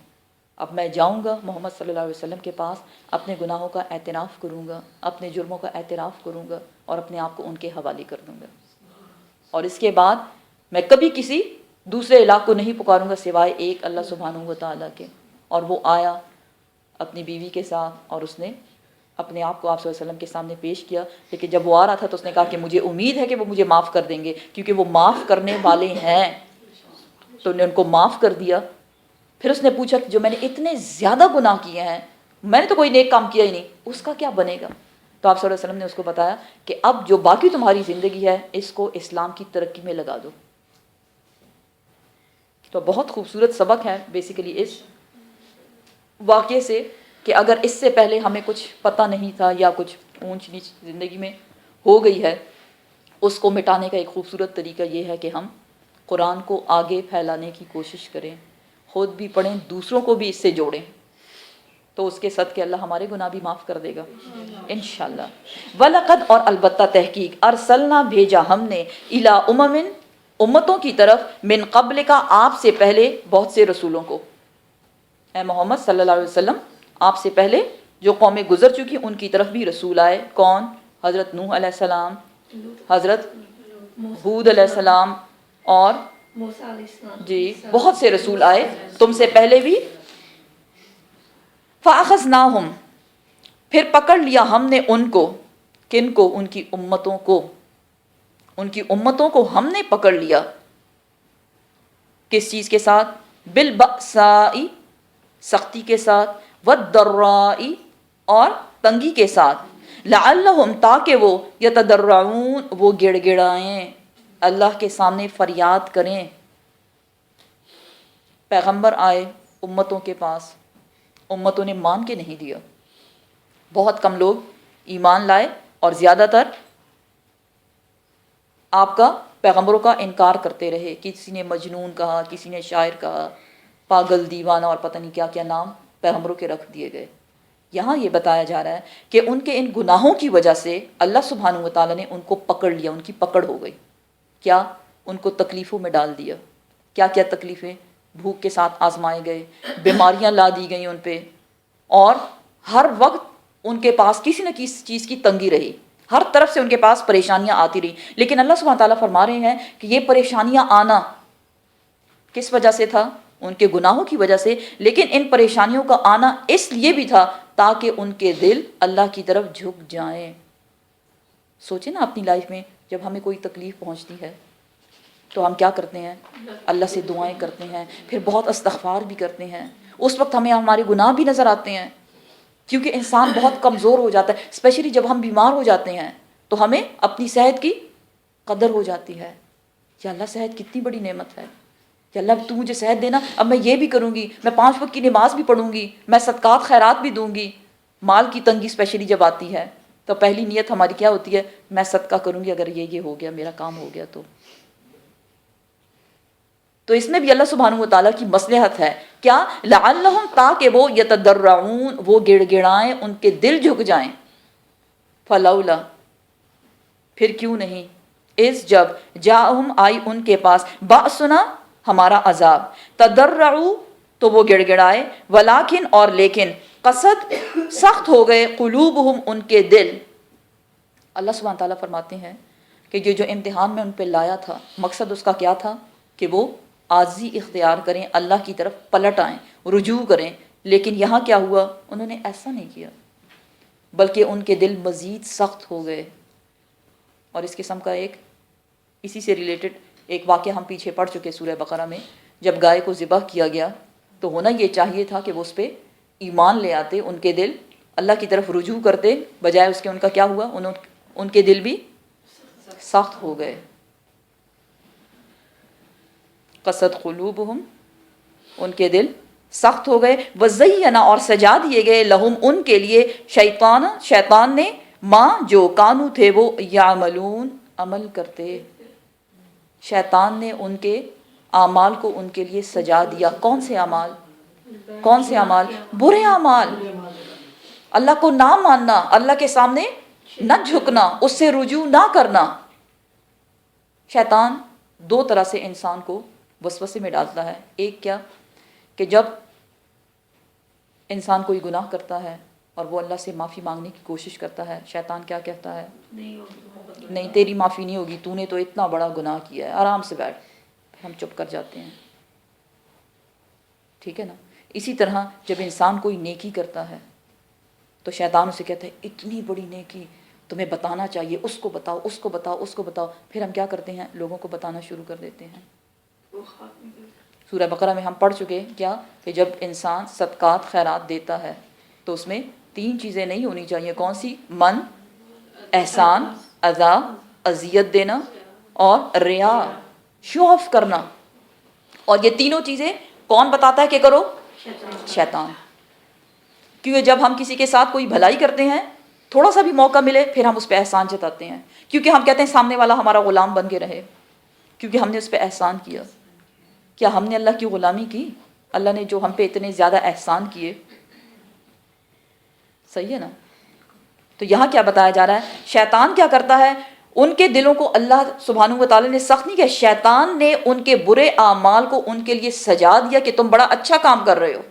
اب میں جاؤں گا محمد صلی اللہ علیہ وسلم کے پاس، اپنے گناہوں کا اعتراف کروں گا، اپنے جرموں کا اعتراف کروں گا، اور اپنے آپ کو ان کے حوالے کر دوں گا، اور اس کے بعد میں کبھی کسی دوسرے الہ کو نہیں پکاروں گا سوائے ایک اللہ سبحانہ و تعالیٰ کے۔ اور وہ آیا اپنی بیوی کے ساتھ، اور اس نے اپنے آپ کو آپ صلی اللہ علیہ وسلم کے سامنے پیش کیا، لیکن جب وہ آ رہا تھا تو اس نے کہا کہ مجھے امید ہے کہ وہ مجھے معاف کر دیں گے، کیونکہ وہ معاف کرنے والے ہیں، تو نے ان کو معاف کر دیا۔ پھر اس نے پوچھا کہ جو میں نے اتنے زیادہ گناہ کیے ہیں، میں نے تو کوئی نیک کام کیا ہی نہیں، اس کا کیا بنے گا؟ تو آپ صلی اللہ علیہ وسلم نے اس کو بتایا کہ اب جو باقی تمہاری زندگی ہے اس کو اسلام کی ترقی میں لگا دو۔ تو بہت خوبصورت سبق ہے بیسیکلی اس واقعے سے، کہ اگر اس سے پہلے ہمیں کچھ پتہ نہیں تھا یا کچھ اونچ نیچ زندگی میں ہو گئی ہے، اس کو مٹانے کا ایک خوبصورت طریقہ یہ ہے کہ ہم قرآن کو آگے پھیلانے کی کوشش کریں، خود بھی پڑھیں، دوسروں کو بھی اس سے جوڑیں، تو اس کے صدقے اللہ ہمارے گناہ بھی معاف کر دے گا انشاءاللہ۔ وَلَقَدْ اور البتہ تحقیق، ارسلنا بھیجا ہم نے، اِلیٰ امم امتوں کی طرف، من قبل کا آپ سے پہلے بہت سے رسولوں کو۔ اے محمد صلی اللہ علیہ وسلم آپ سے پہلے جو قومیں گزر چکی ان کی طرف بھی رسول آئے۔ کون؟ حضرت نوح علیہ السلام، حضرت ہود علیہ السلام، اور موسیٰ علیہ السلام، جی بہت سے رسول آئے تم سے پہلے بھی۔ فَأَخَذْنَاهُمْ پھر پکڑ لیا ہم نے ان کو، کن کو؟ ان کی امتوں کو. ان کی امتوں کو ہم نے پکڑ لیا. کس چیز کے ساتھ؟ بالبأسائی، سختی کے ساتھ، والضرائی، اور تنگی کے ساتھ، لعلہم، تاکہ وہ، یتضرعون، وہ گڑ گڑائیں، اللہ کے سامنے فریاد کریں. پیغمبر آئے امتوں کے پاس، امتوں نے مان کے نہیں دیا. بہت کم لوگ ایمان لائے اور زیادہ تر آپ کا پیغمبروں کا انکار کرتے رہے. کسی نے مجنون کہا، کسی نے شاعر کہا، پاگل، دیوانہ، اور پتہ نہیں کیا کیا نام پیغمبروں کے رکھ دیے گئے. یہاں یہ بتایا جا رہا ہے کہ ان کے ان گناہوں کی وجہ سے اللہ سبحانہ و تعالیٰ نے ان کو پکڑ لیا، ان کی پکڑ ہو گئی. کیا؟ ان کو تکلیفوں میں ڈال دیا. کیا کیا تکلیفیں؟ بھوک کے ساتھ آزمائے گئے، بیماریاں لا دی گئیں ان پہ، اور ہر وقت ان کے پاس کسی نہ کسی چیز کی تنگی رہی، ہر طرف سے ان کے پاس پریشانیاں آتی رہی. لیکن اللہ سبحانہ تعالیٰ فرما رہے ہیں کہ یہ پریشانیاں آنا کس وجہ سے تھا؟ ان کے گناہوں کی وجہ سے. لیکن ان پریشانیوں کا آنا اس لیے بھی تھا تاکہ ان کے دل اللہ کی طرف جھک جائیں. سوچیں نا اپنی لائف میں جب ہمیں کوئی تکلیف پہنچتی ہے تو ہم کیا کرتے ہیں؟ اللہ سے دعائیں کرتے ہیں، پھر بہت استغفار بھی کرتے ہیں. اس وقت ہمیں ہمارے گناہ بھی نظر آتے ہیں، کیونکہ انسان بہت کمزور ہو جاتا ہے. اسپیشلی جب ہم بیمار ہو جاتے ہیں تو ہمیں اپنی صحت کی قدر ہو جاتی ہے. یا اللہ، صحت کتنی بڑی نعمت ہے. کہ اللہ تو مجھے صحت دینا، اب میں یہ بھی کروں گی، میں 5 وقت کی نماز بھی پڑھوں گی، میں صدقات خیرات بھی دوں گی. مال کی تنگی اسپیشلی جب آتی ہے تو پہلی نیت ہماری کیا ہوتی ہے؟ میں صدقہ کروں گی اگر یہ ہو گیا، میرا کام ہو گیا. تو اس میں بھی اللہ سبحانہ و تعالیٰ کی مصلحت ہے. کیا؟ لعلہم، تاکہ وہ، یتضرعون، وہ گڑ گڑائیں، ان کے دل جھک جائیں. فلولا، پھر کیوں نہیں، اس جب، جاءہم، آئی ان کے پاس، بأسنا، ہمارا عذاب، تضرعوا، تو وہ گڑ گڑائے، ولیکن، اور لیکن، قصد، سخت ہو گئے، قلوبہم، ان کے دل. اللہ سبحانہ تعالیٰ فرماتے ہیں کہ یہ جو امتحان میں ان پہ لایا تھا، مقصد اس کا کیا تھا؟ کہ وہ عاجزی اختیار کریں، اللہ کی طرف پلٹ آئیں، رجوع کریں. لیکن یہاں کیا ہوا؟ انہوں نے ایسا نہیں کیا، بلکہ ان کے دل مزید سخت ہو گئے. اور اس قسم کا ایک اسی سے ریلیٹڈ ایک واقعہ ہم پیچھے پڑھ چکے سورہ بقرہ میں. جب گائے کو ذبح کیا گیا تو ہونا یہ چاہیے تھا کہ وہ اس پہ ایمان لے آتے، ان کے دل اللہ کی طرف رجوع کرتے، بجائے اس کے ان کا کیا ہوا؟ ان کے دل بھی سخت ہو گئے. قصد قلوبہم، ان کے دل سخت ہو گئے. وزینا، اور سجا دیے گئے، لہم، ان کے لیے، شیطان نے، ماں، جو، کانو، تھے وہ، یعملون، عمل کرتے. شیطان نے ان کے اعمال کو ان کے لیے سجا دیا. کون سے اعمال؟ کون سے اعمال؟ برے اعمال. اللہ کو نہ ماننا، اللہ کے سامنے نہ جھکنا، اس سے رجوع نہ کرنا. شیطان 2 طرح سے انسان کو وسوسے میں ڈالتا ہے. ایک کیا؟ کہ جب انسان کوئی گناہ کرتا ہے اور وہ اللہ سے معافی مانگنے کی کوشش کرتا ہے، شیطان کیا کہتا ہے؟ نہیں، تیری معافی نہیں ہوگی، تو نے تو اتنا بڑا گناہ کیا ہے، آرام سے بیٹھ. ہم چپ کر جاتے ہیں. ٹھیک ہے نا؟ اسی طرح جب انسان کوئی نیکی کرتا ہے تو شیطان اسے کہتا ہے اتنی بڑی نیکی تمہیں بتانا چاہیے، اس کو بتاؤ، اس کو بتاؤ، اس کو بتاؤ. پھر ہم کیا کرتے ہیں؟ لوگوں کو بتانا شروع کر دیتے ہیں. سورہ بقرہ میں ہم پڑھ چکے کیا کہ جب انسان صدقات خیرات دیتا ہے تو اس میں 3 چیزیں نہیں ہونی چاہیے. کون سی؟ من، احسان، اذا، اذیت دینا، اور ریا، شو آف کرنا. اور یہ تینوں چیزیں کون بتاتا ہے کہ کرو؟ شیطان. کیونکہ جب ہم کسی کے ساتھ کوئی بھلائی کرتے ہیں، تھوڑا سا بھی موقع ملے پھر ہم اس پہ احسان جتاتے ہیں، کیونکہ ہم کہتے ہیں سامنے والا ہمارا غلام بن کے رہے، کیونکہ ہم نے اس پہ احسان کیا. کیا ہم نے اللہ کی غلامی کی؟ اللہ نے جو ہم پہ اتنے زیادہ احسان کیے. صحیح ہے نا؟ تو یہاں کیا بتایا جا رہا ہے؟ شیطان کیا کرتا ہے؟ ان کے دلوں کو اللہ سبحانہ و تعالیٰ نے سخت نہیں کیا، شیطان نے ان کے برے اعمال کو ان کے لیے سجا دیا کہ تم بڑا اچھا کام کر رہے ہو.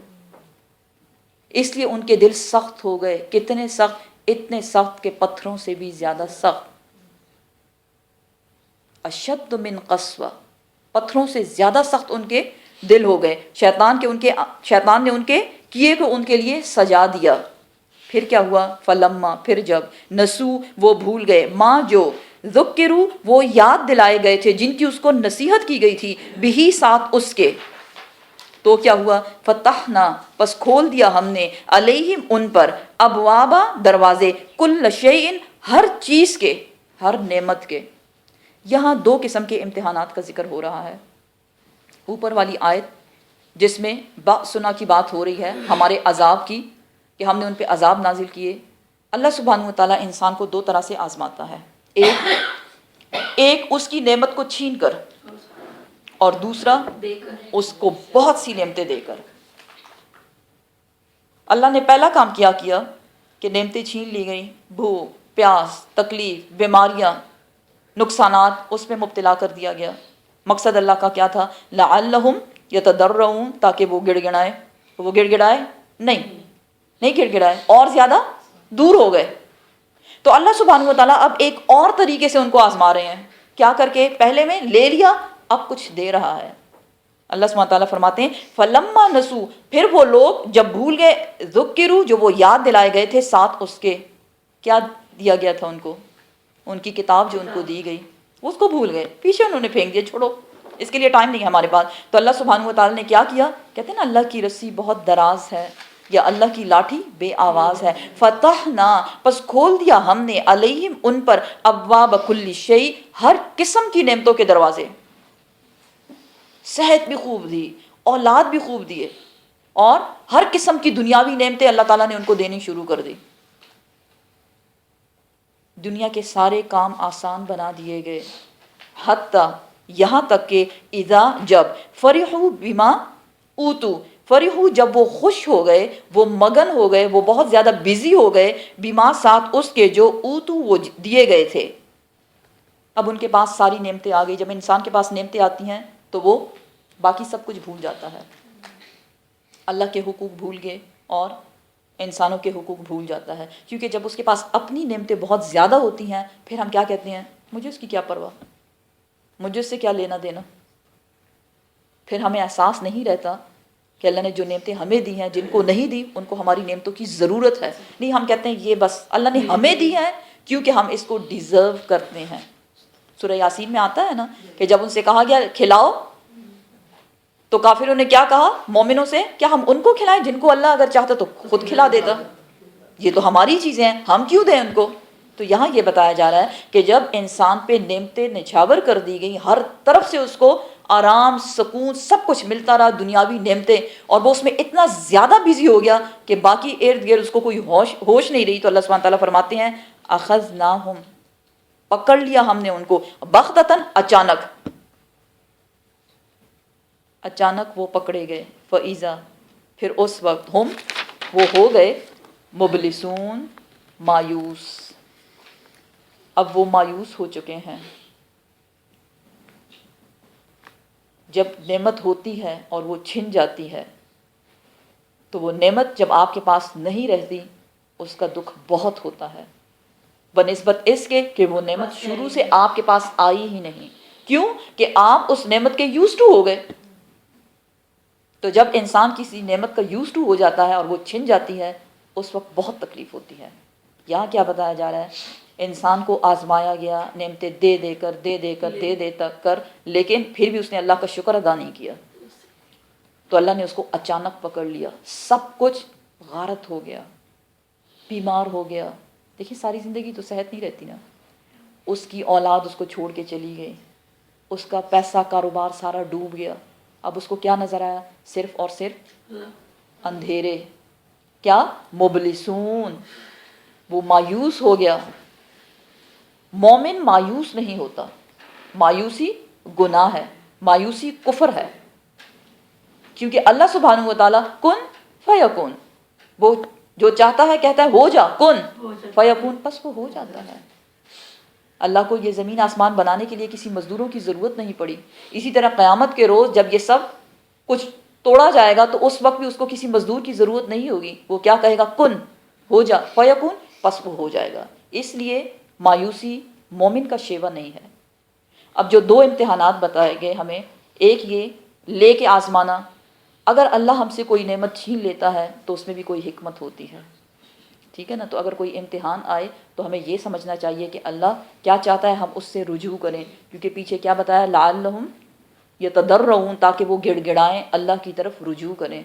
اس لیے ان کے دل سخت ہو گئے. کتنے سخت؟ اتنے سخت کہ پتھروں سے بھی زیادہ سخت. اشد من قسوہ، پتھروں سے زیادہ سخت ان کے دل ہو گئے. شیطان نے ان کے کیے کو ان کے لیے سجا دیا. پھر کیا ہوا؟ فلما، پھر جب، نسو، وہ بھول گئے، ماں جو، ذکروا، وہ یاد دلائے گئے تھے، جن کی اس کو نصیحت کی گئی تھی، بہی، ساتھ اس کے، تو کیا ہوا؟ فتحنا، پس کھول دیا ہم نے، علیہم، ان پر، ابوابا، دروازے، کل شیء، ہر چیز کے، ہر نعمت کے۔ یہاں دو قسم کے امتحانات کا ذکر ہو رہا ہے۔ اوپر والی آیت جس میں با سنا کی بات ہو رہی ہے، ہمارے عذاب کی، کہ ہم نے ان پہ عذاب نازل کیے۔ اللہ سبحانہ وتعالیٰ انسان کو دو طرح سے آزماتا ہے، ایک اس کی نعمت کو چھین کر، اور دوسرا دے کر۔ اس کو بہت سی نعمتیں دے کر۔ اللہ نے پہلا کام کیا کہ نعمتیں چھین لی گئیں، بھوک، پیاس، تکلیف، بیماریاں، نقصانات، اس میں مبتلا کر دیا گیا۔ مقصد اللہ کا کیا تھا؟ لعلہم یتضرعون، تاکہ وہ گڑ گڑائے۔ وہ گڑ گڑائے نہیں گڑ گڑائے، اور زیادہ دور ہو گئے۔ تو اللہ سبحانہ وتعالیٰ اب ایک اور طریقے سے ان کو آزما رہے ہیں، کیا کر کے؟ پہلے میں لے لیا، اب کچھ دے رہا ہے۔ اللہ سبحانہ وتعالیٰ فرماتے ہیں فلما نسو، پھر وہ لوگ جب بھول گئے، ذکروا، جو وہ یاد دلائے گئے تھے، ساتھ اس کے، کیا دیا گیا تھا ان کو؟ ان کی کتاب جو ان کو دی گئی، اس کو بھول گئے، پیچھے انہوں نے پھینک دیا، چھوڑو، اس کے لیے ٹائم نہیں ہے ہمارے پاس۔ تو اللہ سبحانہ وتعالیٰ نے کیا کیا؟ کہتے ہیں نا اللہ کی رسی بہت دراز ہے، یا اللہ کی لاٹھی بے آواز ہے۔ فتحنا، پس کھول دیا ہم نے، علیہم، ان پر، ابواب کل شیء، ہر قسم کی نعمتوں کے دروازے۔ صحت بھی خوب دی، اولاد بھی خوب دیے، اور ہر قسم کی دنیاوی نعمتیں اللہ تعالیٰ نے ان کو دینی شروع کر دی۔ دنیا کے سارے کام آسان بنا دیے گئے، حتیٰ یہاں تک کہ اذا، جب، فرحوا بما اوتوا، فرحوا، جب وہ خوش ہو گئے، وہ مگن ہو گئے، وہ بہت زیادہ بزی ہو گئے، بما، ساتھ اس کے، جو اوتوا، وہ دیے گئے تھے۔ اب ان کے پاس ساری نعمتیں آ گئی۔ جب انسان کے پاس نعمتیں آتی ہیں تو وہ باقی سب کچھ بھول جاتا ہے، اللہ کے حقوق بھول گئے اور انسانوں کے حقوق بھول جاتا ہے، کیونکہ جب اس کے پاس اپنی نعمتیں بہت زیادہ ہوتی ہیں، پھر ہم کیا کہتے ہیں؟ مجھے اس کی کیا پرواہ، مجھے اس سے کیا لینا دینا۔ پھر ہمیں احساس نہیں رہتا کہ اللہ نے جو نعمتیں ہمیں دی ہیں، جن کو نہیں دی ان کو ہماری نعمتوں کی ضرورت ہے۔ نہیں، ہم کہتے ہیں یہ بس اللہ نے ہمیں دی ہے کیونکہ ہم اس کو ڈیزرو کرتے ہیں۔ سورہ یاسین میں آتا ہے نا کہ جب ان سے کہا گیا کھلاؤ، تو کافروں نے کیا کہا مومنوں سے؟ کیا ہم ان کو کھلائیں جن کو اللہ اگر چاہتا تو خود کھلا دیتا؟ یہ تو ہماری چیزیں ہیں، ہم کیوں دیں ان کو؟ تو یہاں یہ بتایا جا رہا ہے کہ جب انسان پہ نعمتیں نچھاور کر دی گئی، ہر طرف سے اس کو آرام، سکون، سب کچھ ملتا رہا، دنیاوی نعمتیں، اور وہ اس میں اتنا زیادہ بزی ہو گیا کہ باقی ارد گرد اس کو کوئی ہوش نہیں رہی، تو اللہ سبحانہ تعالیٰ فرماتے ہیں اخذناہم، پکڑ لیا ہم نے ان کو، بغتتاً، اچانک وہ پکڑے گئے، فَإِذَا، پھر اس وقت، ہم، وہ ہو گئے، مبلسون، مایوس، اب وہ مایوس ہو چکے ہیں۔ جب نعمت ہوتی ہے اور وہ چھن جاتی ہے تو وہ نعمت جب آپ کے پاس نہیں رہتی اس کا دکھ بہت ہوتا ہے، بنسبت اس کے کہ وہ نعمت شروع سے آپ کے پاس آئی ہی نہیں۔ کیوں؟ کہ آپ اس نعمت کے یوز ٹو ہو گئے۔ تو جب انسان کسی نعمت کا یوز ٹو ہو جاتا ہے اور وہ چھن جاتی ہے، اس وقت بہت تکلیف ہوتی ہے۔ یہاں کیا بتایا جا رہا ہے؟ انسان کو آزمایا گیا، نعمتیں دے کر، لیکن پھر بھی اس نے اللہ کا شکر ادا نہیں کیا، تو اللہ نے اس کو اچانک پکڑ لیا، سب کچھ غارت ہو گیا، بیمار ہو گیا۔ دیکھیں ساری زندگی تو صحت نہیں رہتی نا، اس کی اولاد اس کو چھوڑ کے چلی گئی، اس کا پیسہ کاروبار سارا ڈوب گیا، اب اس کو کیا نظر آیا؟ صرف اور صرف اندھیرے۔ کیا؟ مبلسون، وہ مایوس ہو گیا۔ مومن مایوس نہیں ہوتا، مایوسی گناہ ہے، مایوسی کفر ہے، کیونکہ اللہ سبحانہ وتعالیٰ کن فیکون، وہ جو چاہتا ہے کہتا ہے ہو جا، کن فیکون، بس وہ ہو جاتا ہے۔ اللہ کو یہ زمین آسمان بنانے کے لیے کسی مزدوروں کی ضرورت نہیں پڑی۔ اسی طرح قیامت کے روز جب یہ سب کچھ توڑا جائے گا تو اس وقت بھی اس کو کسی مزدور کی ضرورت نہیں ہوگی، وہ کیا کہے گا؟ کن، ہو جا، فیکون، پس وہ ہو جائے گا۔ اس لیے مایوسی مومن کا شیوا نہیں ہے۔ اب جو دو امتحانات بتائے گئے ہمیں، ایک یہ لے کے آزمانا، اگر اللہ ہم سے کوئی نعمت چھین لیتا ہے تو اس میں بھی کوئی حکمت ہوتی ہے۔ ٹھیک ہے نا. تو اگر کوئی امتحان آئے تو ہمیں یہ سمجھنا چاہیے کہ اللہ کیا چاہتا ہے، ہم اس سے رجوع کریں. کیونکہ پیچھے کیا بتایا، لعلہم یتضرعون، تاکہ وہ گڑ گڑائیں، اللہ کی طرف رجوع کریں.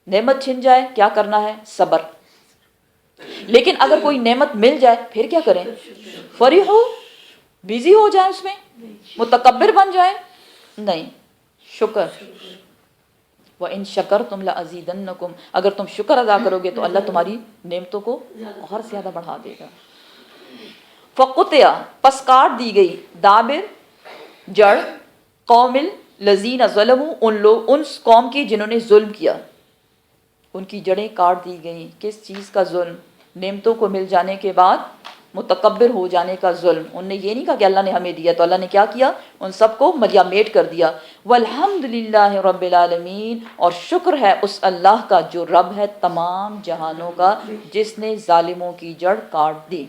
نعمت چھن جائے کیا کرنا ہے، صبر. لیکن اگر کوئی نعمت مل جائے پھر کیا کریں، فریحو، بیزی ہو جائیں اس میں، متکبر بن جائیں، نہیں، شکر. وَإِن شَكَرْتُمْ لَأَزِيدَنَّكُمْ، اگر تم شکر ادا کرو گے تو اللہ تمہاری نعمتوں کو اور زیادہ بڑھا دے گا. فَقُطِعَ، پس کاٹ دی گئی، دابر، جڑ، قوم الذین ظلموا، ان قوم کی جنہوں نے ظلم کیا، ان کی جڑیں کاٹ دی گئیں. کس چیز کا ظلم، نعمتوں کو مل جانے کے بعد متکبر ہو جانے کا ظلم. ان نے یہ نہیں کہا کہ اللہ نے ہمیں دیا، تو اللہ نے کیا کیا، ان سب کو ملیامیٹ کر دیا. والحمد للہ رب العالمین، اور شکر ہے اس اللہ کا جو رب ہے تمام جہانوں کا، جس نے ظالموں کی جڑ کاٹ دی،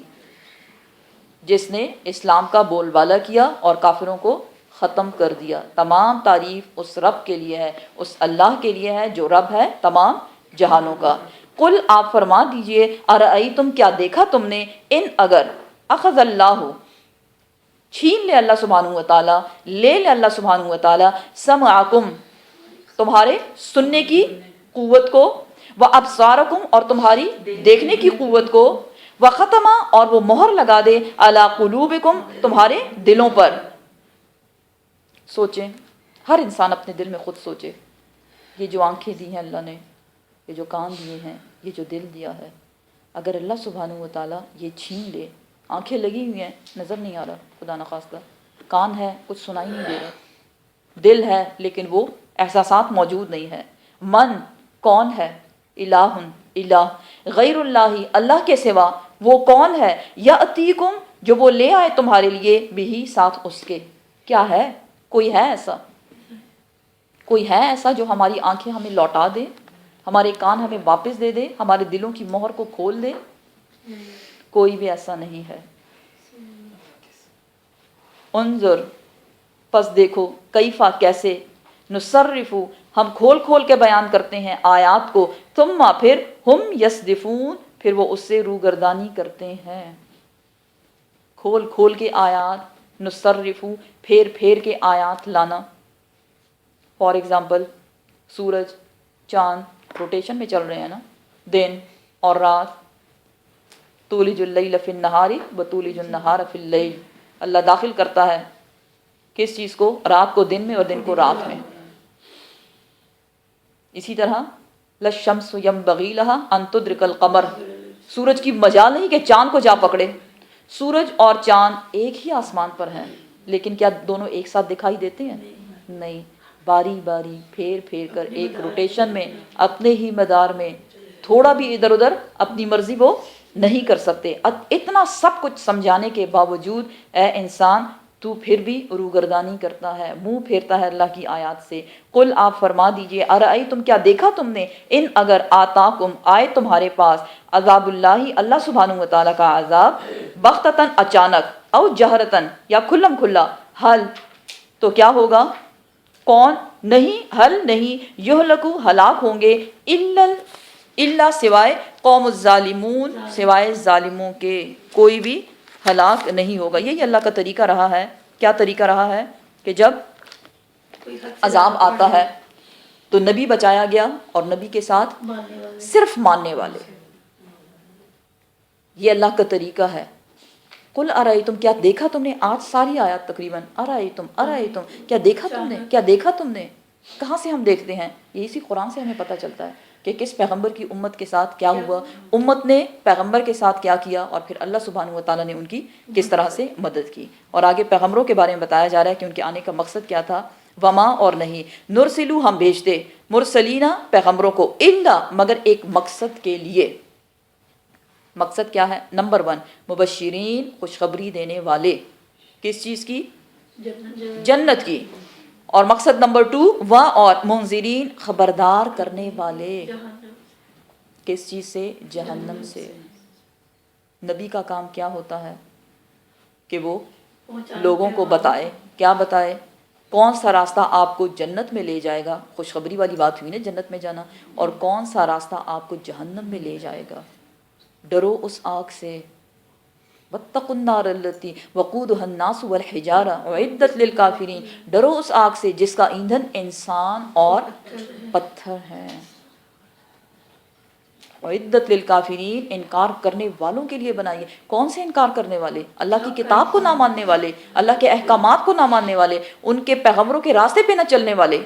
جس نے اسلام کا بول بالا کیا اور کافروں کو ختم کر دیا. تمام تعریف اس رب کے لیے ہے، اس اللہ کے لیے ہے جو رب ہے تمام جہانوں کا. قل، آپ فرما دیجئے، ارأیتم، کیا دیکھا تم نے، ان اگر اخذ اللہ، چھین لے اللہ سبحانہ وتعالی، لے لے اللہ سبحانہ وتعالی، سمعکم، تمہارے سننے کی قوت کو، وابصارکم، اور تمہاری دیکھنے کی قوت کو، وختم، اور وہ مہر لگا دے، علی قلوبکم، تمہارے دلوں پر. سوچیں، ہر انسان اپنے دل میں خود سوچے، یہ جو آنکھیں دی ہیں اللہ نے، یہ جو کان دیے ہیں، یہ جو دل دیا ہے، اگر اللہ سبحانہ وتعالیٰ یہ چھین لے، آنکھیں لگی ہوئی ہیں، نظر نہیں آ رہا خدا نخواستہ، کان ہے کچھ سنائی نہیں دے رہا، دل ہے لیکن وہ احساسات موجود نہیں ہے. من، کون ہے، الہ، الہ، غیر اللہ، اللہ کے سوا وہ کون ہے، یاتیکم، جو وہ لے آئے تمہارے لیے، بھی، ساتھ اس کے. کیا ہے، کوئی ہے ایسا، کوئی ہے ایسا جو ہماری آنکھیں ہمیں لوٹا دے، ہمارے کان ہمیں واپس دے دے، ہمارے دلوں کی مہر کو کھول دے؟ کوئی بھی ایسا نہیں ہے. انظر، پس دیکھو، کیفا، کیسے، نصرفو، ہم کھول کھول کے بیان کرتے ہیں آیات کو، ثم، پھر، ہم یصدفون، پھر وہ اس سے روگردانی کرتے ہیں. کھول کھول کے آیات، نصرفو، پھیر پھیر کے آیات لانا. فار ایگزامپل، سورج، چاند روٹیشن میں چل رہے ہیں نا، دن اور رات، تولج اللیل فی النہار وتولج النہار فی اللیل، اللہ داخل کرتا ہے کس چیز کو، رات کو دن میں اور دن کو رات میں. اسی طرح للشمس ینبغی لہا ان تدرک القمر، سورج کی مجال نہیں کہ چاند کو جا پکڑے. سورج اور چاند ایک ہی آسمان پر ہیں، لیکن کیا دونوں ایک ساتھ دکھائی دیتے ہیں؟ نہیں، باری باری پھیر پھیر کر ایک روٹیشن میں اپنے ہی مدار میں، تھوڑا بھی ادھر ادھر اپنی مرضی وہ نہیں کر سکتے. اتنا سب کچھ سمجھانے کے باوجود اے انسان تو پھر بھی روگردانی کرتا ہے، منہ پھیرتا ہے اللہ کی آیات سے. قل، آپ فرما دیجئے، ارأیتم، کیا دیکھا تم نے، ان اگر آتاکم، آئے تمہارے پاس، عذاب اللہ، اللہ سبحانہ وتعالیٰ کا عذاب، بغتتاً، اچانک، او جہرتاً، یا کھلم کھلا، حل، تو کیا ہوگا، کون، نہیں، حل نہیں، یہلکو، ہلاک ہوں گے، الا، سوائے، قوم الظالمون، سوائے ظالموں کے، کوئی بھی ہلاک نہیں ہوگا. یہی اللہ کا طریقہ رہا ہے. کیا طریقہ رہا ہے کہ جب عذاب آتا ہے تو نبی بچایا گیا، اور نبی کے ساتھ صرف ماننے والے. یہ اللہ کا طریقہ ہے. قل ارأیتم، کیا دیکھا تم نے، آج ساری آیات تقریباً ارأیتم، ارأیتم، کیا دیکھا تم نے، کیا دیکھا تم نے. کہاں سے ہم دیکھتے ہیں، یہ اسی قرآن سے ہمیں پتہ چلتا ہے کہ کس پیغمبر کی امت کے ساتھ کیا ہوا، امت نے پیغمبر کے ساتھ کیا کیا، اور پھر اللہ سبحانہ وتعالیٰ نے ان کی کس طرح سے مدد کی. اور آگے پیغمبروں کے بارے میں بتایا جا رہا ہے کہ ان کے آنے کا مقصد کیا تھا. وما، اور نہیں، نرسلو، ہم بھیجتے، مرسلینہ، پیغمبروں کو، الا، مگر ایک مقصد کے لیے. مقصد کیا ہے، نمبر 1، مبشرین، خوشخبری دینے والے. کس چیز کی، جنت کی. اور مقصد نمبر 2، اور منذرین، خبردار کرنے والے. کس چیز سے، جہنم سے. نبی کا کام کیا ہوتا ہے کہ وہ لوگوں کو بتائے. کیا بتائے، کون سا راستہ آپ کو جنت میں لے جائے گا، خوشخبری والی بات ہوئی نا، جنت میں جانا، اور کون سا راستہ آپ کو جہنم میں لے جائے گا. ڈرو اس آگ سے، واتقوا النار التی وقودها الناس والحجارہ اعدت للکافرین، ڈرو اس آگ سے جس کا ایندھن انسان اور پتھر ہے، اعدت للکافرین، انکار کرنے والوں کے لیے بنائی ہے۔ کون سے انکار کرنے والے؟ اللہ کی کتاب کو نہ ماننے والے، اللہ کے احکامات کو نہ ماننے والے، ان کے پیغمبروں کے راستے پہ نہ چلنے والے۔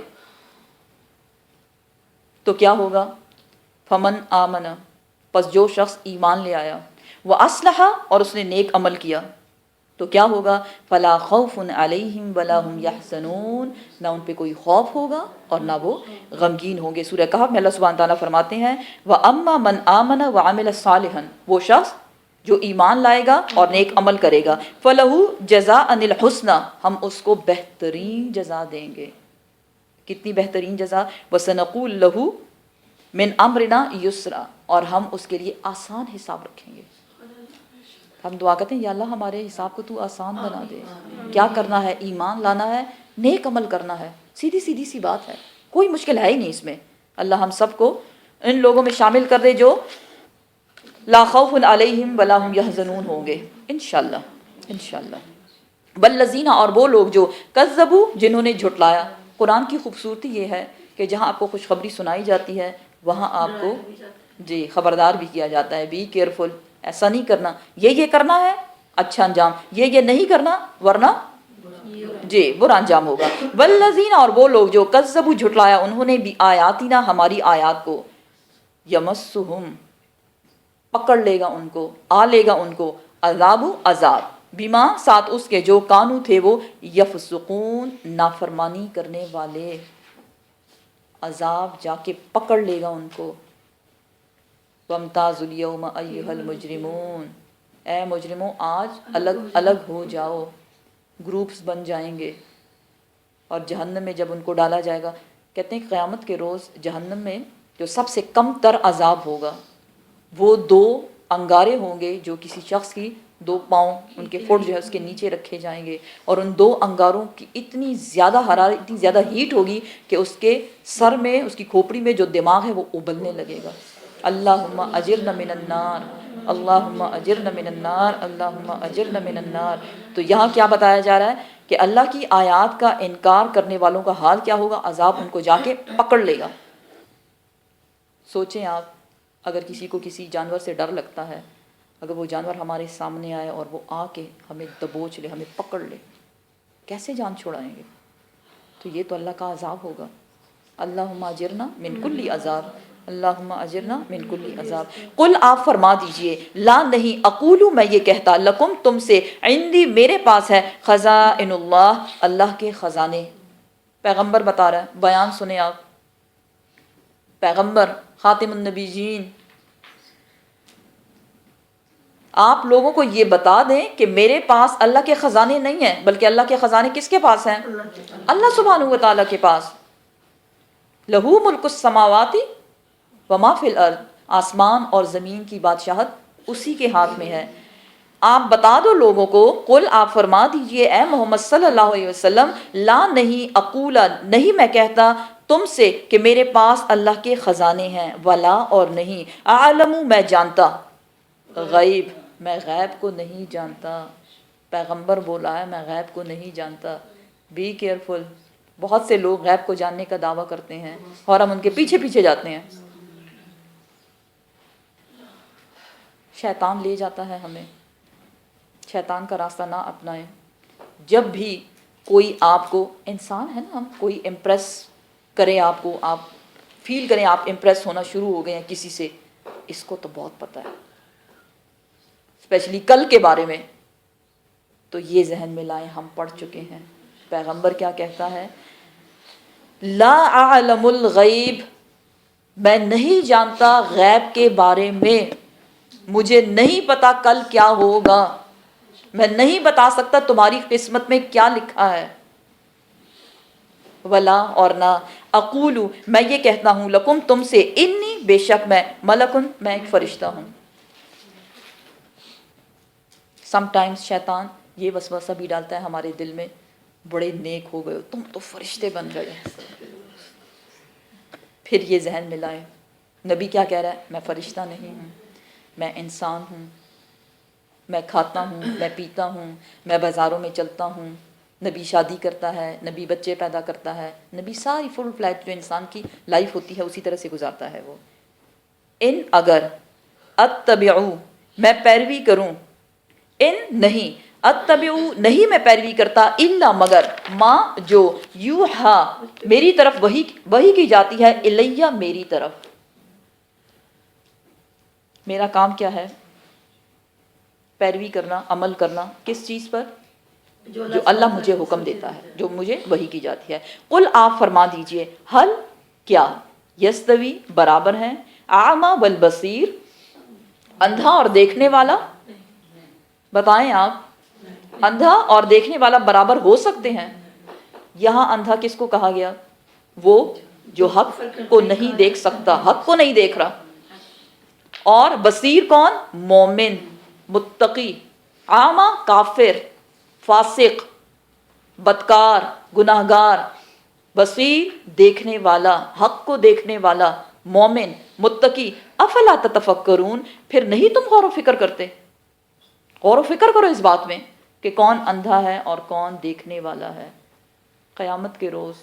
تو کیا ہوگا؟ فمن آمن، پس جو شخص ایمان لے آیا، وَأَصْلَحَ، اور اس نے نیک عمل کیا، تو کیا ہوگا؟ فَلَا خَوْفٌ عَلَيْهِمْ وَلَا هُمْ يَحْزَنُونَ، نہ ان پہ کوئی خوف ہوگا اور نہ وہ غمگین ہوں گے۔ سورہ کہف میں اللہ سبحانہ تعالیٰ فرماتے ہیں وَأَمَّا مَنْ آمَنَ وَعَمِلَ صَالِحًا، وہ شخص جو ایمان لائے گا اور نیک عمل کرے گا، فَلَهُ جَزَاءً الْحُسْنَى، ہم اس کو بہترین جزا دیں گے۔ کتنی بہترین جزا؟ وَسَنَقُولُ لَهُ مِنْ أَمْرِنَا يُسْرًا، اور ہم اس کے لیے آسان حساب رکھیں گے۔ ہم دعا کرتے ہیں یا اللہ ہمارے حساب کو تو آسان بنا دے۔ کیا کرنا ہے؟ ایمان لانا ہے، نیک عمل کرنا ہے، سیدھی سیدھی سی بات ہے، کوئی مشکل ہے ہی نہیں اس میں۔ اللہ ہم سب کو ان لوگوں میں شامل کر دے جو لا خوف علیہم ولا ہم یحزنون ہوں گے، انشاءاللہ انشاءاللہ۔ والذین، اور وہ لوگ جو کذبوا، جنہوں نے جھٹلایا۔ قرآن کی خوبصورتی یہ ہے کہ جہاں آپ کو خوشخبری سنائی جاتی ہے وہاں آپ کو جی خبردار بھی کیا جاتا ہے، بی کیئرفل، ایسا نہیں کرنا، یہ کرنا ہے اچھا انجام، یہ نہیں کرنا ورنہ جی برا انجام ہوگا۔ والذین، اور وہ لوگ جو کذبوا، جھٹلایا انہوں نے بھی آیاتنا، ہماری آیات کو، یمسہم، پکڑ لے گا ان کو، آ لے گا ان کو، عذاب، عذاب، بیما، ساتھ اس کے، جو کانو تھے وہ، یفسقون، نافرمانی کرنے والے، عذاب جا کے پکڑ لے گا ان کو۔ وَامْتَازُوا الْيَوْمَ أَيُّهَا الْمُجْرِمُونَ، اے مجرموں آج الگ الگ ہو جاؤ، گروپس بن جائیں گے۔ اور جہنم میں جب ان کو ڈالا جائے گا، کہتے ہیں کہ قیامت کے روز جہنم میں جو سب سے کم تر عذاب ہوگا وہ 2 انگارے ہوں گے جو کسی شخص کی 2 پاؤں ان کے فٹ جو ہے اس کے نیچے رکھے جائیں گے، اور ان 2 انگاروں کی اتنی زیادہ حرارت، اتنی زیادہ ہیٹ ہوگی کہ اس کے سر میں، اس کی کھوپڑی میں جو دماغ ہے وہ ابلنے لگے گا۔ اللہم اجرنا من النار، اللہم اجرنا من النار، اللہم اجرنا من النار۔ تو یہاں کیا بتایا جا رہا ہے کہ اللہ کی آیات کا انکار کرنے والوں کا حال کیا ہوگا؟ عذاب ان کو جا کے پکڑ لے گا۔ سوچیں آپ، اگر کسی کو کسی جانور سے ڈر لگتا ہے، اگر وہ جانور ہمارے سامنے آئے اور وہ آ کے ہمیں دبوچ لے، ہمیں پکڑ لے، کیسے جان چھوڑائیں گے؟ تو یہ تو اللہ کا عذاب ہوگا۔ اللہم اجرنا من کل عذاب، اللہم اجرنا من کل عذاب۔ قل، آپ فرما دیجئے، لا، نہیں، اقولو، میں یہ کہتا، لکم، تم سے، عندی، میرے پاس ہے، خزائن اللہ، اللہ کے خزانے۔ پیغمبر بتا رہا ہے، بیان سنیں آپ، پیغمبر خاتم النبیین، آپ لوگوں کو یہ بتا دیں کہ میرے پاس اللہ کے خزانے نہیں ہیں، بلکہ اللہ کے خزانے کس کے پاس ہیں؟ اللہ سبحانہ و تعالیٰ کے پاس۔ لہو ملک السماوات وما فی الارض، آسمان اور زمین کی بادشاہت اسی کے ہاتھ میں ہے۔ آپ بتا دو لوگوں کو، قل، آپ فرما دیجئے اے محمد صلی اللہ علیہ وسلم، لا، نہیں، اقولا، نہیں میں کہتا تم سے کہ میرے پاس اللہ کے خزانے ہیں، ولا، اور نہیں، اعلم، میں جانتا، غیب، میں غیب کو نہیں جانتا۔ پیغمبر بولا ہے میں غیب کو نہیں جانتا۔ بی کیئرفل، بہت سے لوگ غیب کو جاننے کا دعویٰ کرتے ہیں اور ہم ان کے پیچھے پیچھے جاتے ہیں۔ شیطان لے جاتا ہے ہمیں، شیطان کا راستہ نہ اپنائیں۔ جب بھی کوئی آپ کو، انسان ہے نا ہم، کوئی امپریس کرے آپ کو، آپ فیل کریں آپ امپریس ہونا شروع ہو گئے ہیں کسی سے، اس کو تو بہت پتہ ہے، اسپیشلی کل کے بارے میں، تو یہ ذہن میں لائیں، ہم پڑھ چکے ہیں پیغمبر کیا کہتا ہے، لا اعلم الغیب، میں نہیں جانتا غیب کے بارے میں، مجھے نہیں پتا کل کیا ہوگا، میں نہیں بتا سکتا تمہاری قسمت میں کیا لکھا ہے۔ ولا، اور نہ، اقولو، میں یہ کہتا ہوں، لکم، تم سے، انی، بے شک میں، ملکن، میں ایک فرشتہ ہوں۔ سم ٹائمز شیطان یہ وسوسہ بھی ڈالتا ہے ہمارے دل میں، بڑے نیک ہو گئے ہو تم تو فرشتے بن گئے۔ پھر یہ ذہن میں لائیں، نبی کیا کہہ رہا ہے، میں فرشتہ نہیں ہوں۔ میں انسان ہوں، میں کھاتا ہوں، میں پیتا ہوں، میں بازاروں میں چلتا ہوں، نبی شادی کرتا ہے، نبی بچے پیدا کرتا ہے، نبی ساری فل فلیٹ جو انسان کی لائف ہوتی ہے اسی طرح سے گزارتا ہے وہ. ان اگر اتبعو میں پیروی کروں، ان نہیں اتبعو نہیں میں پیروی کرتا، الا مگر ماں جو یوحا میری طرف وحی کی جاتی ہے، الیہ میری طرف. میرا کام کیا ہے؟ پیروی کرنا، عمل کرنا کس چیز پر؟ جو اللہ مجھے حکم دیتا ہے، جو مجھے وحی کی جاتی ہے. قل آپ فرما دیجئے، حل کیا یستوی برابر ہیں، اعمی والبصیر اندھا اور دیکھنے والا؟ بتائیں آپ، اندھا اور دیکھنے والا برابر ہو سکتے ہیں؟ یہاں اندھا کس کو کہا گیا؟ وہ جو حق کو نہیں دیکھ سکتا، حق کو نہیں دیکھ رہا. اور بصیر کون؟ مومن، متقی. اعمی کافر، فاسق، بدکار، گناہگار. بصیر دیکھنے والا، حق کو دیکھنے والا، مومن، متقی. افلا تتفکرون پھر نہیں تم غور و فکر کرتے؟ غور و فکر کرو اس بات میں کہ کون اندھا ہے اور کون دیکھنے والا ہے. قیامت کے روز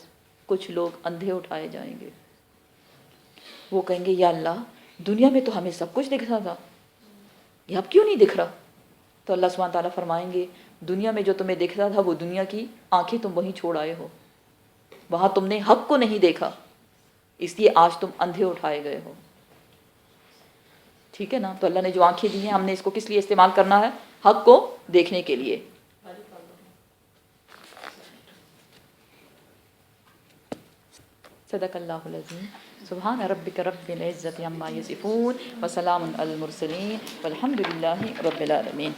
کچھ لوگ اندھے اٹھائے جائیں گے، وہ کہیں گے یا اللہ دنیا میں تو ہمیں سب کچھ دکھ رہا تھا، یہ اب کیوں نہیں دکھ رہا؟ تو اللہ سبحانہ تعالیٰ فرمائیں گے دنیا میں جو تمہیں دکھ رہا تھا وہ دنیا کی آنکھیں تم وہیں چھوڑ آئے ہو، وہاں تم نے حق کو نہیں دیکھا، اس لیے آج تم اندھے اٹھائے گئے ہو. ٹھیک ہے نا؟ تو اللہ نے جو آنکھیں دی ہیں ہم نے اس کو کس لیے استعمال کرنا ہے؟ حق کو دیکھنے کے لیے. صدق اللہ العظیم. سبحان ربک رب العزت عما یصفون وسلام علی المرسلین والحمد للہ رب العالمین.